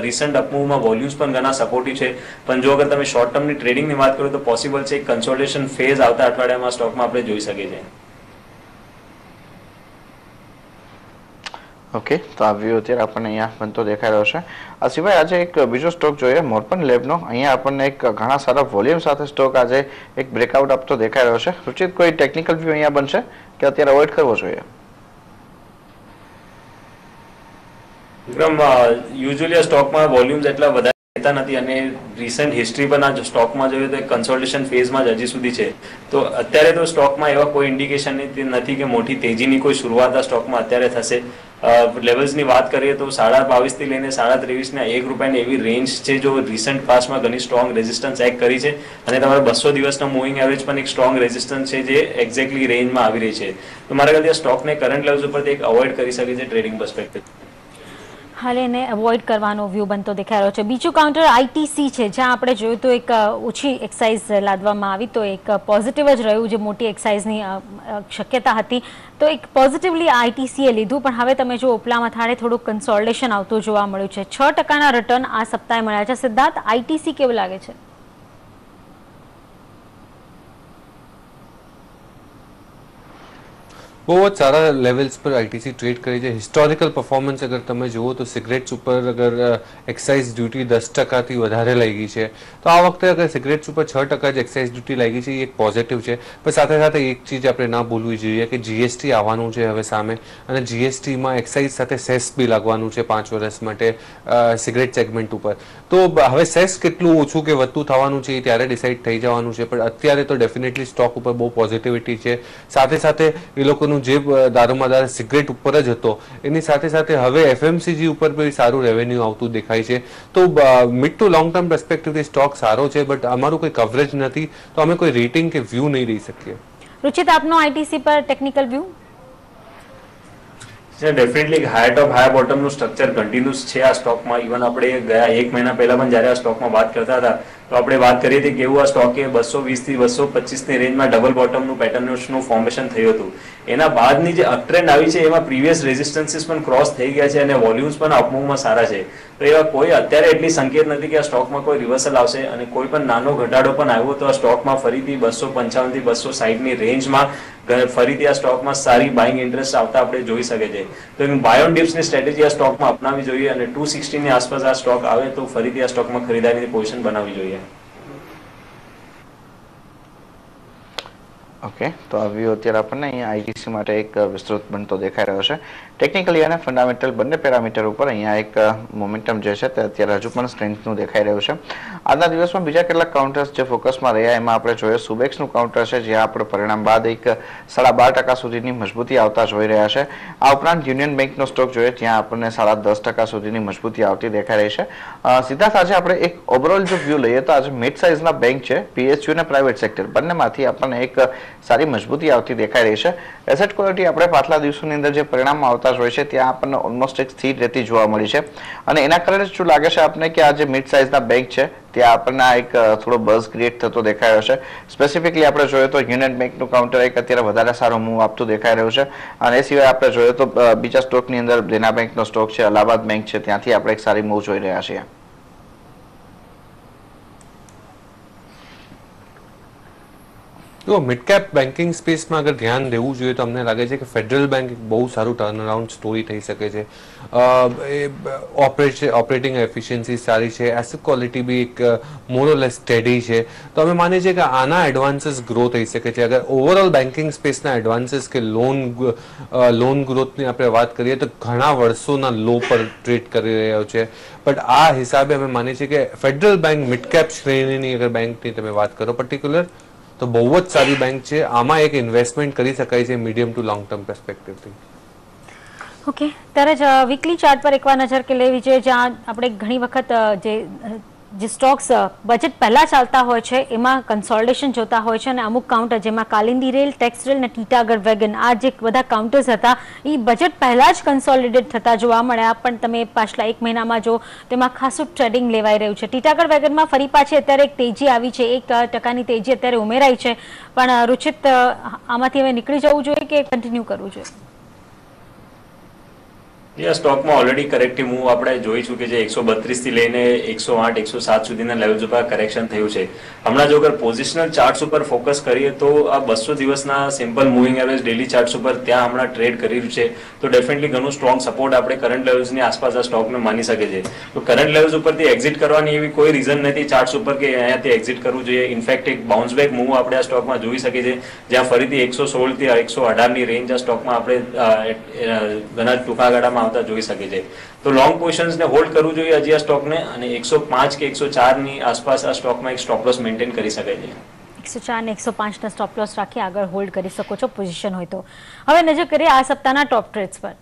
રિસન્ટ અપમૂવમાં વોલ્યુમ્સ પણ ઘણા સપોર્ટિવ છે. પણ જો અગર તમે શોર્ટ ટર્મની ટ્રેડિંગની વાત કરો તો પોસિબલ છે કન્સોલિડેશન ફેઝ આવતા અઠવાડિયામાં સ્ટોકમાં આપણે જોઈ શકીએ છીએ. ઓકે, તો આ વ્યૂ અત્યારે આપણને અહીંયા બનતો દેખાઈ રહ્યો છે. આ સિવાય આજે એક બીજો સ્ટોક જોઈએ, મોર્પન લેબનો. અહીંયા આપણને એક ઘણા સારા વોલ્યુમ સાથે સ્ટોક આજે એક બ્રેકઆઉટ આપતો દેખાઈ રહ્યો છે. રુચિત, કોઈ ટેકનિકલ વ્યૂ અહીંયા બનશે કે અત્યારે અવોઇડ કરવો જોઈએ? વિક્રમ, યુઝ્યુઅલી આ સ્ટોકમાં વોલ્યુમ્સ એટલા વધારે રહેતા નથી અને રિસન્ટ હિસ્ટ્રી પણ આ સ્ટોકમાં જોઈએ તો કન્સોલિડેશન ફેઝમાં જ હજી સુધી છે. તો અત્યારે તો સ્ટોકમાં એવા કોઈ ઇન્ડિકેશન નથી કે મોટી તેજીની કોઈ શરૂઆત આ સ્ટોકમાં અત્યારે થશે. લેવલ્સની વાત કરીએ તો 22.5 થી લઈને 23.5 ના ₹1 એવી રેન્જ છે જો રિસન્ટ પાસ્ટમાં ઘણી સ્ટ્રોંગ રેઝિસ્ટન્સ એક્ટ કરી છે અને તમારા 200 દિવસના મૂવિંગ એવરેજ પણ એક સ્ટ્રોંગ રેઝિસ્ટન્સ છે જે એક્ઝેક્ટલી રેન્જમાં આવી રહી છે. તો મારા ખ્યાલથી આ સ્ટોકને કરંટ લેવલ્સ ઉપરથી એક અવોઇડ કરી શકે છે ટ્રેડિંગ પર્સપેક્ટિવ. હાલ એને અવોઇડ કરવાનો વ્યૂ બનતો દેખાઈ રહ્યો છે. બીજું કાઉન્ટર આઈટીસી છે, જ્યાં આપણે જોયું તો એક ઓછી એક્સાઇઝ લાદવામાં આવી તો એક પોઝિટિવ જ રહ્યું, જે મોટી એક્સાઇઝની શક્યતા હતી તો એક પોઝિટિવલી આઈટીસીએ લીધું. પણ હવે તમે જો ઉપલા મથાળે થોડું કન્સોલિડેશન આવતું જોવા મળ્યું છે. 6% રિટર્ન આ સપ્તાહે મળ્યા છે. સિદ્ધાર્થ, આઈટીસી કેવું લાગે છે? બહુ જ સારા લેવલ્સ પર આઈટીસી ટ્રેડ કરી છે. હિસ્ટોરિકલ પરફોર્મન્સ અગર તમે જુઓ તો સિગરેટ્સ ઉપર અગર એક્સાઇઝ ડ્યુટી 10%થી વધારે લાગી છે તો આ વખતે અગર સિગરેટ્સ ઉપર 6% જ એક્સાઇઝ ડ્યુટી લાગી છે એ એક પોઝિટિવ છે. પણ સાથે સાથે એક ચીજ આપણે ના ભૂલવી જોઈએ કે જીએસટી આવવાનું છે હવે સામે, અને જીએસટીમાં એક્સાઇઝ સાથે સેસ બી લાગવાનું છે 5 વર્ષ માટે સિગરેટ સેગમેન્ટ ઉપર. તો હવે સેસ કેટલું ઓછું કે વધતું થવાનું છે એ ત્યારે ડિસાઇડ થઈ જવાનું છે. પણ અત્યારે તો ડેફિનેટલી સ્ટોક ઉપર બહુ પોઝિટિવિટી છે. સાથે સાથે એ લોકોનું પહેલાનું જે દારૂમદાર સિગરેટ ઉપર જ હતો એની સાથે સાથે હવે એફએમસીજી ઉપર બી સારું રેવન્યુ આવતું દેખાય છે. તો મિડ ટુ લોંગ ટર્મ પર્સપેક્ટિવથી સ્ટોક સારો છે, બટ અમારું કોઈ કવરેજ નથી, તો અમે કોઈ રેટિંગ કે વ્યૂ નહીં રહી શકીએ. રુચિત, આપનો આઈટીસી પર ટેકનિકલ વ્યૂ? ડેફિનેટલી હાયર ટોપ હાયર બોટમનું સ્ટ્રક્ચર કન્ટિન્યુઅસ છે આ સ્ટોકમાં. ઇવન આપણે ગયા 1 મહિના પહેલા પણ જ્યારે આ સ્ટોકમાં વાત કરતા હતા તો આપણે વાત કરી હતી કે એવું આ સ્ટોકે 220 થી 225 ની રેન્જમાં ડબલ બોટમનું પેટર્નનું ફોર્મેશન થયું હતું. એના બાદની જે અપટ્રેન્ડ આવી છે એમાં પ્રીવિયસ રેઝિસ્ટન્સીસ પણ ક્રોસ થઈ ગયા છે અને વોલ્યુમ્સ પણ અપમૂવમાં સારા છે. તો એવા કોઈ અત્યારે એટલી સંકેત નથી કે આ સ્ટોકમાં કોઈ રિવર્સલ આવશે, અને કોઈ પણ નાનો ઘટાડો પણ આવ્યો તો આ સ્ટોકમાં ફરીથી 255 થી 260 ની રેન્જમાં ફરીથી આ સ્ટોકમાં સારી બાઇંગ ઇન્ટરેસ્ટ આવતા આપણે જોઈ શકે છે. તો બાય ઓન ડિપ્સની સ્ટ્રેટેજી આ સ્ટોકમાં અપનાવવી જોઈએ અને 260 ની આસપાસ આ સ્ટોક આવે તો ફરીથી આ સ્ટોકમાં ખરીદારીની પોઝિશન બનાવવી જોઈએ. ઓકે, તો આ વ્યૂ અત્યારે આપણને અહીંયા આઈટીસી માટે એક વિસ્તૃત બનતો દેખાઈ રહ્યો છે. ટેકનિકલી અને ફંડામેન્ટલ બંને પેરામીટર ઉપર અહીંયા એક મોમેન્ટમ જે છે તે અત્યારે હજુ પણ સ્ટ્રેન્થનું દેખાઈ રહ્યું છે. આજના દિવસમાં બીજા કેટલાક કાઉન્ટર્સ જે ફોકસમાં રહ્યા એમાં આપણે જોઈએ સુબેક્સનું કાઉન્ટર છે, જ્યાં આપણે પરિણામ બાદ એક 12.5% સુધીની મજબૂતી આવતા જોઈ રહ્યા છે. આ ઉપરાંત યુનિયન બેંકનો સ્ટોક જોઈએ જ્યાં આપણને 10.5% સુધીની મજબૂતી આવતી દેખાઈ રહી છે. સીધા આજે આપણે એક ઓવરઓલ જો વ્યૂ લઈએ તો આજે મિડ સાઇઝના બેંક છે, પીએસયુ અને પ્રાઇવેટ સેક્ટર બંનેમાંથી આપણને એક સારી મજબૂતી આવતી દેખાઈ રહી છે. એસેટ ક્વોલિટી આપણે પાછલા દિવસોની અંદર જે પરિણામો આવતા હોય છે ત્યાં આપણને ઓલમોસ્ટ એક સ્થિર રહેતી જોવા મળી છે, અને એના કારણે શું લાગે છે આપને કે આ જે મિડ સાઇઝના બેંક છે ત્યાં આપણને એક થોડો બઝ ક્રિએટ થતો દેખાઈ રહ્યો છે. સ્પેસિફિકલી આપણે જોઈએ તો યુનિયન બેંકનું કાઉન્ટર એક અત્યારે વધારે સારો મૂવ આપતું દેખાઈ રહ્યું છે, અને એ સિવાય આપણે જોઈએ તો બીજા સ્ટોકની અંદર દેના બેંકનો સ્ટોક છે, અલ્હાબાદ બેંક છે, ત્યાંથી આપણે એક સારી મૂવ જોઈ રહ્યા છીએ. તો મિડ કેપ બેન્કિંગ સ્પેસમાં અગર ધ્યાન દેવું જોઈએ તો અમને લાગે છે કે ફેડરલ બેંક એક બહુ સારું ટર્નઅરાઉન્ડ સ્ટોરી થઈ શકે છે. ઓપરેટિંગ એફિશિયન્સી સારી છે, એસેટ ક્વોલિટી બી એક મોરલેસ સ્ટેડી છે, તો અમે માનીએ છીએ કે આના એડવાન્સીસ ગ્રો થઈ શકે છે. અગર ઓવરઓલ બેન્કિંગ સ્પેસના એડવાન્સીસ કે લોન ગ્રોથની આપણે વાત કરીએ તો ઘણા વર્ષોના લો પર ટ્રેડ કરી રહ્યો છે, બટ આ હિસાબે અમે માનીએ છીએ કે ફેડરલ બેંક મિડ કેપ શ્રેણીની અગર બેંકની તમે વાત કરો પર્ટિક્યુલર તો બહુ જ સારી બેંક છે. આમાં એક ઇન્વેસ્ટમેન્ટ કરી શકાય છે મીડિયમ ટુ લોંગ ટર્મ પર્સપેક્ટિવથી. ઓકે, ત્યારે જ વીકલી ચાર્ટ પર એકવાર નજર કે લેવી જોઈએ, જ્યાં આપણે ઘણી વખત જે સ્ટોક્સ બજેટ પહેલા ચાલતા હોય છે એમાં કન્સોલિડેશન જોતા હોય છે, અને અમુક કાઉન્ટર જેમાં કાલિંદી રેલ, ટેક્સ રેલ અને ટીટાગઢ વેગન આ જે બધા કાઉન્ટર્સ હતા એ બજેટ પહેલા જ કન્સોલિડેટ થતા જોવા મળ્યા. પણ તમે પાછલા 1 મહિનામાં જો તેમાં ખાસું ટ્રેડિંગ લેવાઈ રહ્યું છે. ટીટાગઢ વેગનમાં ફરી પાછી અત્યારે એક તેજી આવી છે, 1% તેજી અત્યારે ઉમેરાઈ છે, પણ રુચિત આમાંથી હવે નીકળી જવું જોઈએ કે કન્ટિન્યુ કરવું જોઈએ? આ સ્ટોકમાં ઓલરેડી કરેક્ટિવ મૂવ આપણે જોઈશું કે જે 132 થી લઈને 108 107 સુધીના લેવલ્સ ઉપર કરેક્શન થયું છે. હમણાં જો અગર પોઝિશનલ ચાર્ટ્સ ઉપર ફોકસ કરીએ તો આ 200 દિવસના simple moving average daily charts ઉપર ત્યાં હમણાં ટ્રેડ કરી રહ્યું છે, તો ડેફિનેટલી ઘણું સ્ટ્રોંગ સપોર્ટ આપણે કરંટ લેવલ્સની આસપાસ આ સ્ટોકને માની શકે છે. તો કરંટ લેવલ્સ ઉપરથી એક્ઝિટ કરવાની એવી કોઈ રીઝન નથી ચાર્ટ્સ ઉપર કે અહીંયાથી એક્ઝિટ કરવું જોઈએ. ઇનફેક્ટ એક બાઉન્સ બેક મૂવ આપણે આ સ્ટોકમાં જોઈ શકીએ છીએ, જ્યાં ફરીથી 116 થી 118 ની રેન્જ આ સ્ટોકમાં આપણે ઘણા ટૂંકા ગાળામાં જોઈ શકે છે. તો લોંગ પોઝિશન્સને હોલ્ડ કરવું જોઈએ હજી આ સ્ટોકને, અને 105 કે 104 ની આસપાસ આ સ્ટોકમાં એક સ્ટોપ લોસ મેન્ટેન કરી શકાય છે. 104 ને 105 ના સ્ટોપ લોસ રાખી આગળ હોલ્ડ કરી શકો છો પોઝિશન હોય તો. હવે નજર કરીએ આ સપ્તાહના ટોપ ટ્રેડ્સ પર.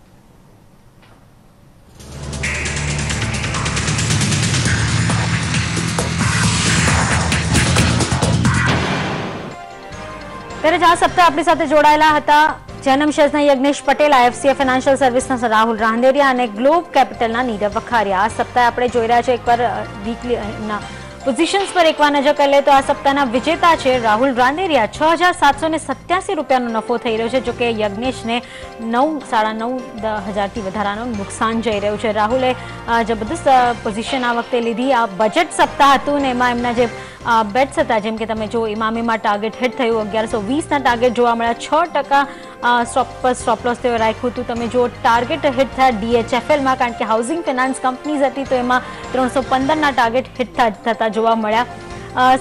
ત્યારે જ આ સપ્તાહ આપણી સાથે જોડાયેલા હતા જનમ શેર્સના યજ્ઞેશ પટેલ, આઈએફસીઆઈ ફાઇનાન્શિયલ સર્વિસના રાહુલ રાંદેરિયા અને ગ્લોબ કેપિટલના નીરવ વખારિયા. આ સપ્તાહે આપણે જોઈ રહ્યા છે એકવાર વીકલીના પોઝિશન્સ પર એકવાર નજર કરી લે તો આ સપ્તાહના વિજેતા છે રાહુલ રાંદેરિયા. 6,787 રૂપિયાનો નફો થઈ રહ્યો છે, જોકે યજ્ઞેશને 9,500 થી વધારાનું નુકસાન જઈ રહ્યું છે. રાહુલે જબરદસ્ત પોઝિશન આ વખતે લીધી. આ બજેટ સપ્તાહ હતું ને એમાં એમના જે બેટ્સ હતા, જેમ કે તમે જો ઇમામીમાં ટાર્ગેટ હિટ થયું, 1120ના ટાર્ગેટ જોવા મળ્યા, 6% સ્ટોપ લોસ તેઓ રાખ્યું હતું. તમે જો ટાર્ગેટ હિટ થયા ડીએચએફએલમાં, કારણ કે હાઉસિંગ ફિનાન્સ કંપનીઝ હતી તો એમાં 315ના ટાર્ગેટ હિટ થતા જોવા મળ્યા.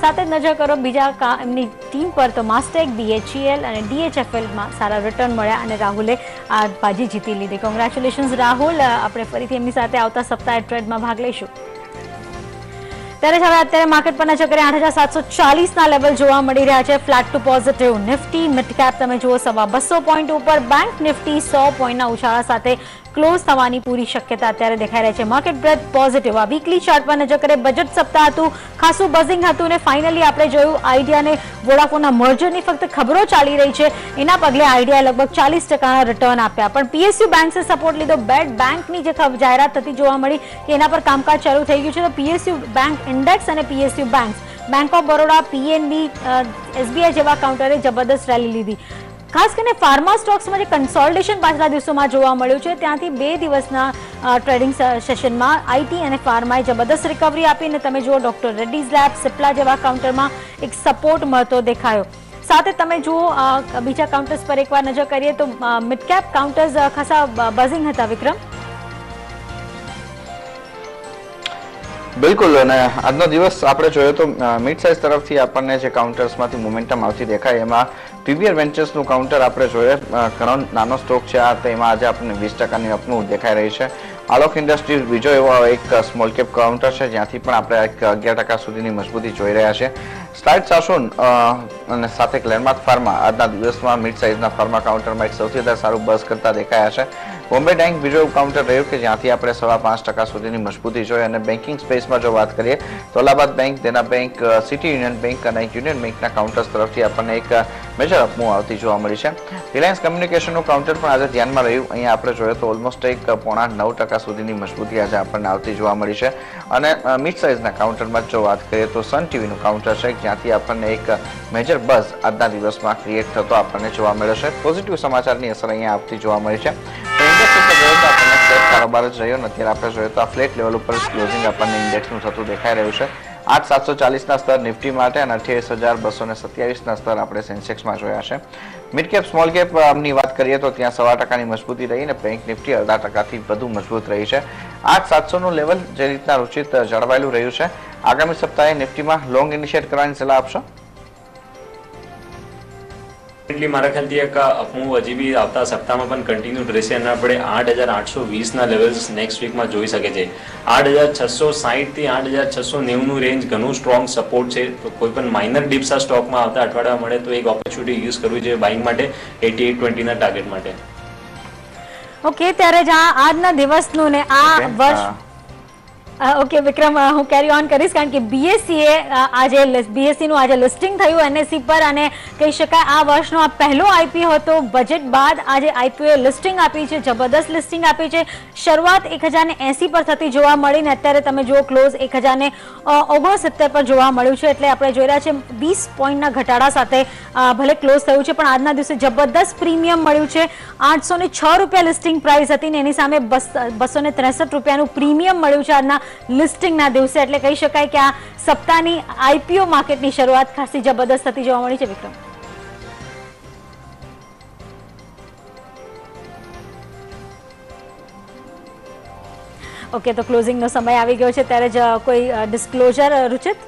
સાથે જ નજર કરો બીજા એમની ટીમ પર તો માસ્ટેક, બીએચઈએલ અને ડીએચએફએલમાં સારા રિટર્ન મળ્યા અને રાહુલે આ બાજી જીતી લીધી. કોંગ્રેચ્યુલેશન્સ રાહુલ. આપણે ફરીથી એમની સાથે આવતા સપ્તાહે ટ્રેડમાં ભાગ લઈશું. ત્યારે જ હવે અત્યારે માર્કેટ પર નજર કરીએ 8740 ના લેવલ જોવા મળી રહ્યા છે. Flat to positive Nifty, mid cap તમે જુઓ 250 પોઈન્ટ ઉપર, બેંક નિફ્ટી 100 પોઈન્ટના ઉછાળા સાથે ક્લોઝ થવાની પૂરી શક્યતા અત્યારે દેખાઈ રહી છે. Market breadth positive. આ વીકલી ચાર્ટ પર નજર કરીએ, બજેટ સપ્તાહ હતું, ખાસું બઝિંગ હતું અને ફાઇનલી આપણે જોયું આઈડિયા અને વોડાફોનના મર્જરની ફક્ત ખબરો ચાલી રહી છે, એના પગલે આઈડિયાએ લગભગ 40% રિટર્ન આપ્યા. પણ પીએસયુ બેંક્સે સપોર્ટ લીધો. બેડ બેંકની જે જાહેરાત થતી જોવા મળી કે એના પર કામકાજ ચાલુ થઈ ગયું છે, તો પીએસયુ બેંક ઇન્ડેક્સ અને PSU banks, bank of Baroda, PNB, SBI જેવા કાઉન્ટરે જબરદસ્ત રેલી લીધી. ખાસ કરીને ફાર્મા સ્ટોક્સમાં જે કન્સોલિડેશન પાછલા દિવસોમાં જોવા મળ્યું છે, ત્યાંથી 2 દિવસના ટ્રેડિંગ સેશનમાં આઈટી અને ફાર્માએ જબરદસ્ત રિકવરી આપી અને તમે જુઓ ડોક્ટર રેડ્ડીઝ લેબ, સિપ્લા જેવા કાઉન્ટરમાં એક સપોર્ટ મળતો દેખાયો. સાથે તમે જુઓ બીજા કાઉન્ટર્સ પર એકવાર નજર કરીએ તો મિડ કેપ કાઉન્ટર્સ ખાસા બઝિંગ હતા. વિક્રમ, બિલકુલ. અને આજનો દિવસ આપણે જોયો તો મિડ સાઇઝ તરફથી આપણને જે કાઉન્ટર્સમાંથી મોમેન્ટમ આવતી દેખાય, એમાં પીવીઆર વેન્ચર્સનું કાઉન્ટર આપણે જોઈએ, ઘણો નાનો સ્ટોક છે આ, તેમાં આજે આપણને 20%ની અપનું દેખાઈ રહી છે. આલોક ઇન્ડસ્ટ્રીઝ બીજો એવો એક સ્મોલ કેપ કાઉન્ટર છે, જ્યાંથી પણ આપણે 11% સુધીની મજબૂતી જોઈ રહ્યા છે. સ્લાઇડ સાસુન અને સાથે ગ્લેનમાર્ક ફાર્મા આજના દિવસમાં મિડ સાઇઝના ફાર્મા કાઉન્ટરમાં એક સૌથી વધારે સારું બઝ કરતા દેખાયા છે. બોમ્બે બેંક બીજો એવું કાઉન્ટર રહ્યું કે જ્યાંથી આપણે 5.25% સુધીની મજબૂતી જોઈ. અને બેન્કિંગ સ્પેસમાં જો વાત કરીએ તો અલ્હાબાદ બેંક, દેના બેંક, સિટી યુનિયન બેંક અને યુનિયન બેંકના કાઉન્ટર્સ તરફથી આપણને એક મેજર અપમૂવ આવતી જોવા મળી છે. રિલાયન્સ કમ્યુનિકેશનનું કાઉન્ટર પણ આજે ધ્યાનમાં રહ્યું. અહીંયા આપણે જોઈએ તો ઓલમોસ્ટ 1.9% સુધીની મજબૂતી આજે આપણને આવતી જોવા મળી છે. અને મિડ સાઇઝના કાઉન્ટરમાં જો વાત કરીએ તો સન ટીવીનું કાઉન્ટર છે, જ્યાંથી આપણને એક મેજર બઝ આજના દિવસમાં ક્રિએટ થતો આપણને જોવા મળ્યો છે. પોઝિટિવ સમાચારની અસર અહીંયા આવતી જોવા મળી છે. ઇન્ડેક્સ ઉપર જોઈએ તો આપણને ફ્લેટ કારોબાર જ રહ્યો. અત્યારે આપણે જોઈએ તો આ ફ્લેટ લેવલ ઉપર ક્લોઝિંગ આપણને ઇન્ડેક્સનું થતું દેખાઈ રહ્યું છે. 8740ના સ્તર નિફ્ટી માટે અને 28227ના સ્તર આપણે સેન્સેક્સમાં જોયા છે. મિડ કેપ સ્મોલ કેપ ની વાત કરીએ તો ત્યાં 1.25%ની મજબૂતી રહી અને બેંક નિફ્ટી 0.5%થી વધુ મજબૂત રહી છે. 8700નું લેવલ જે રીતના રુચિત જળવાયેલું રહ્યું છે, આગામી સપ્તાહે નિફ્ટીમાં લોંગ ઇનિશિયેટ કરવાની સલાહ આપશો? એટલે મારા ખ્યાલથી એક અપમૂવ હજી બી આવતા સપ્તાહમાં પણ કન્ટિન્યુ રહેશે અને આપણે 8820ના લેવલ્સ નેક્સ્ટ વીકમાં જોઈ શકે છે. 8660 થી 8690નું રેન્જ ઘણું સ્ટ્રોંગ સપોર્ટ છે. તો કોઈ પણ માઇનર ડિપ્સ આ સ્ટોકમાં આવતા અઠવાડિયા મળે તો એક ઓપોર્ચ્યુનિટી યુઝ કરવી જોઈએ બાઇંગ માટે 8820ના ટાર્ગેટ માટે. ઓકે, ત્યારે જ આજના દિવસનું ને આ વર્ષ ઓકે વિક્રમ, હું કેરી ઓન કરીશ કારણ કે બીએસસીનું આજે લિસ્ટિંગ થયું એનએસસી પર અને કહી શકાય આ વર્ષનો આ પહેલો આઈપીઓ હતો. બજેટ બાદ આજે આઈપીઓ લિસ્ટિંગ આપી છે, જબરદસ્ત લિસ્ટિંગ આપી છે. શરૂઆત 1080 પર થતી જોવા મળી ને અત્યારે તમે જુઓ ક્લોઝ 1069 પર જોવા મળ્યું છે. એટલે આપણે જોઈ રહ્યા છે 20 પોઈન્ટના ઘટાડા સાથે ભલે ક્લોઝ થયું છે, પણ આજના દિવસે જબરદસ્ત પ્રીમિયમ મળ્યું છે. 806 રૂપિયા લિસ્ટિંગ પ્રાઇસ હતી ને એની સામે 263 રૂપિયાનું પ્રીમિયમ મળ્યું છે આજના લિસ્ટિંગના દિવસે. એટલે કહી શકાય કે આ સપ્તાહની આઈપીઓ માર્કેટની શરૂઆત ખાસી જબરદસ્ત થતી જોવા મળી છે. વિક્રમ, ઓકે, તો ક્લોઝિંગનો સમય આવી ગયો છે, ત્યારે જ કોઈ ડિસ્ક્લોઝર રુચિત?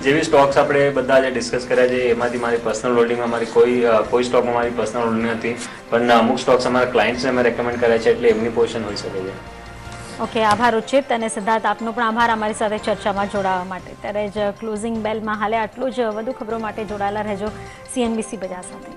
જેવી સ્ટોક્સ આપણે બધા જે ડિસ્કસ કર્યા છે એમાંથી મારી પર્સનલ હોલ્ડિંગમાં મારી કોઈ સ્ટોકમાં મારી પર્સનલ હોલ્ડિંગ નથી, પણ અમુક સ્ટોક્સ અમારા ક્લાયન્ટ્સને મેં રેકમેન્ડ કર્યા છે એટલે એમની પોઝિશન હોઈ શકે છે. ઓકે, આભાર ઉચિત અને સિદ્ધાર્થ, આપનો પણ આભાર અમારી સાથે ચર્ચામાં જોડાવા માટે. ત્યારે જ ક્લોઝિંગ બેલમાં હાલે આટલું જ. વધુ ખબરો માટે જોડાયેલા રહેજો CNBC બજાર સાથે.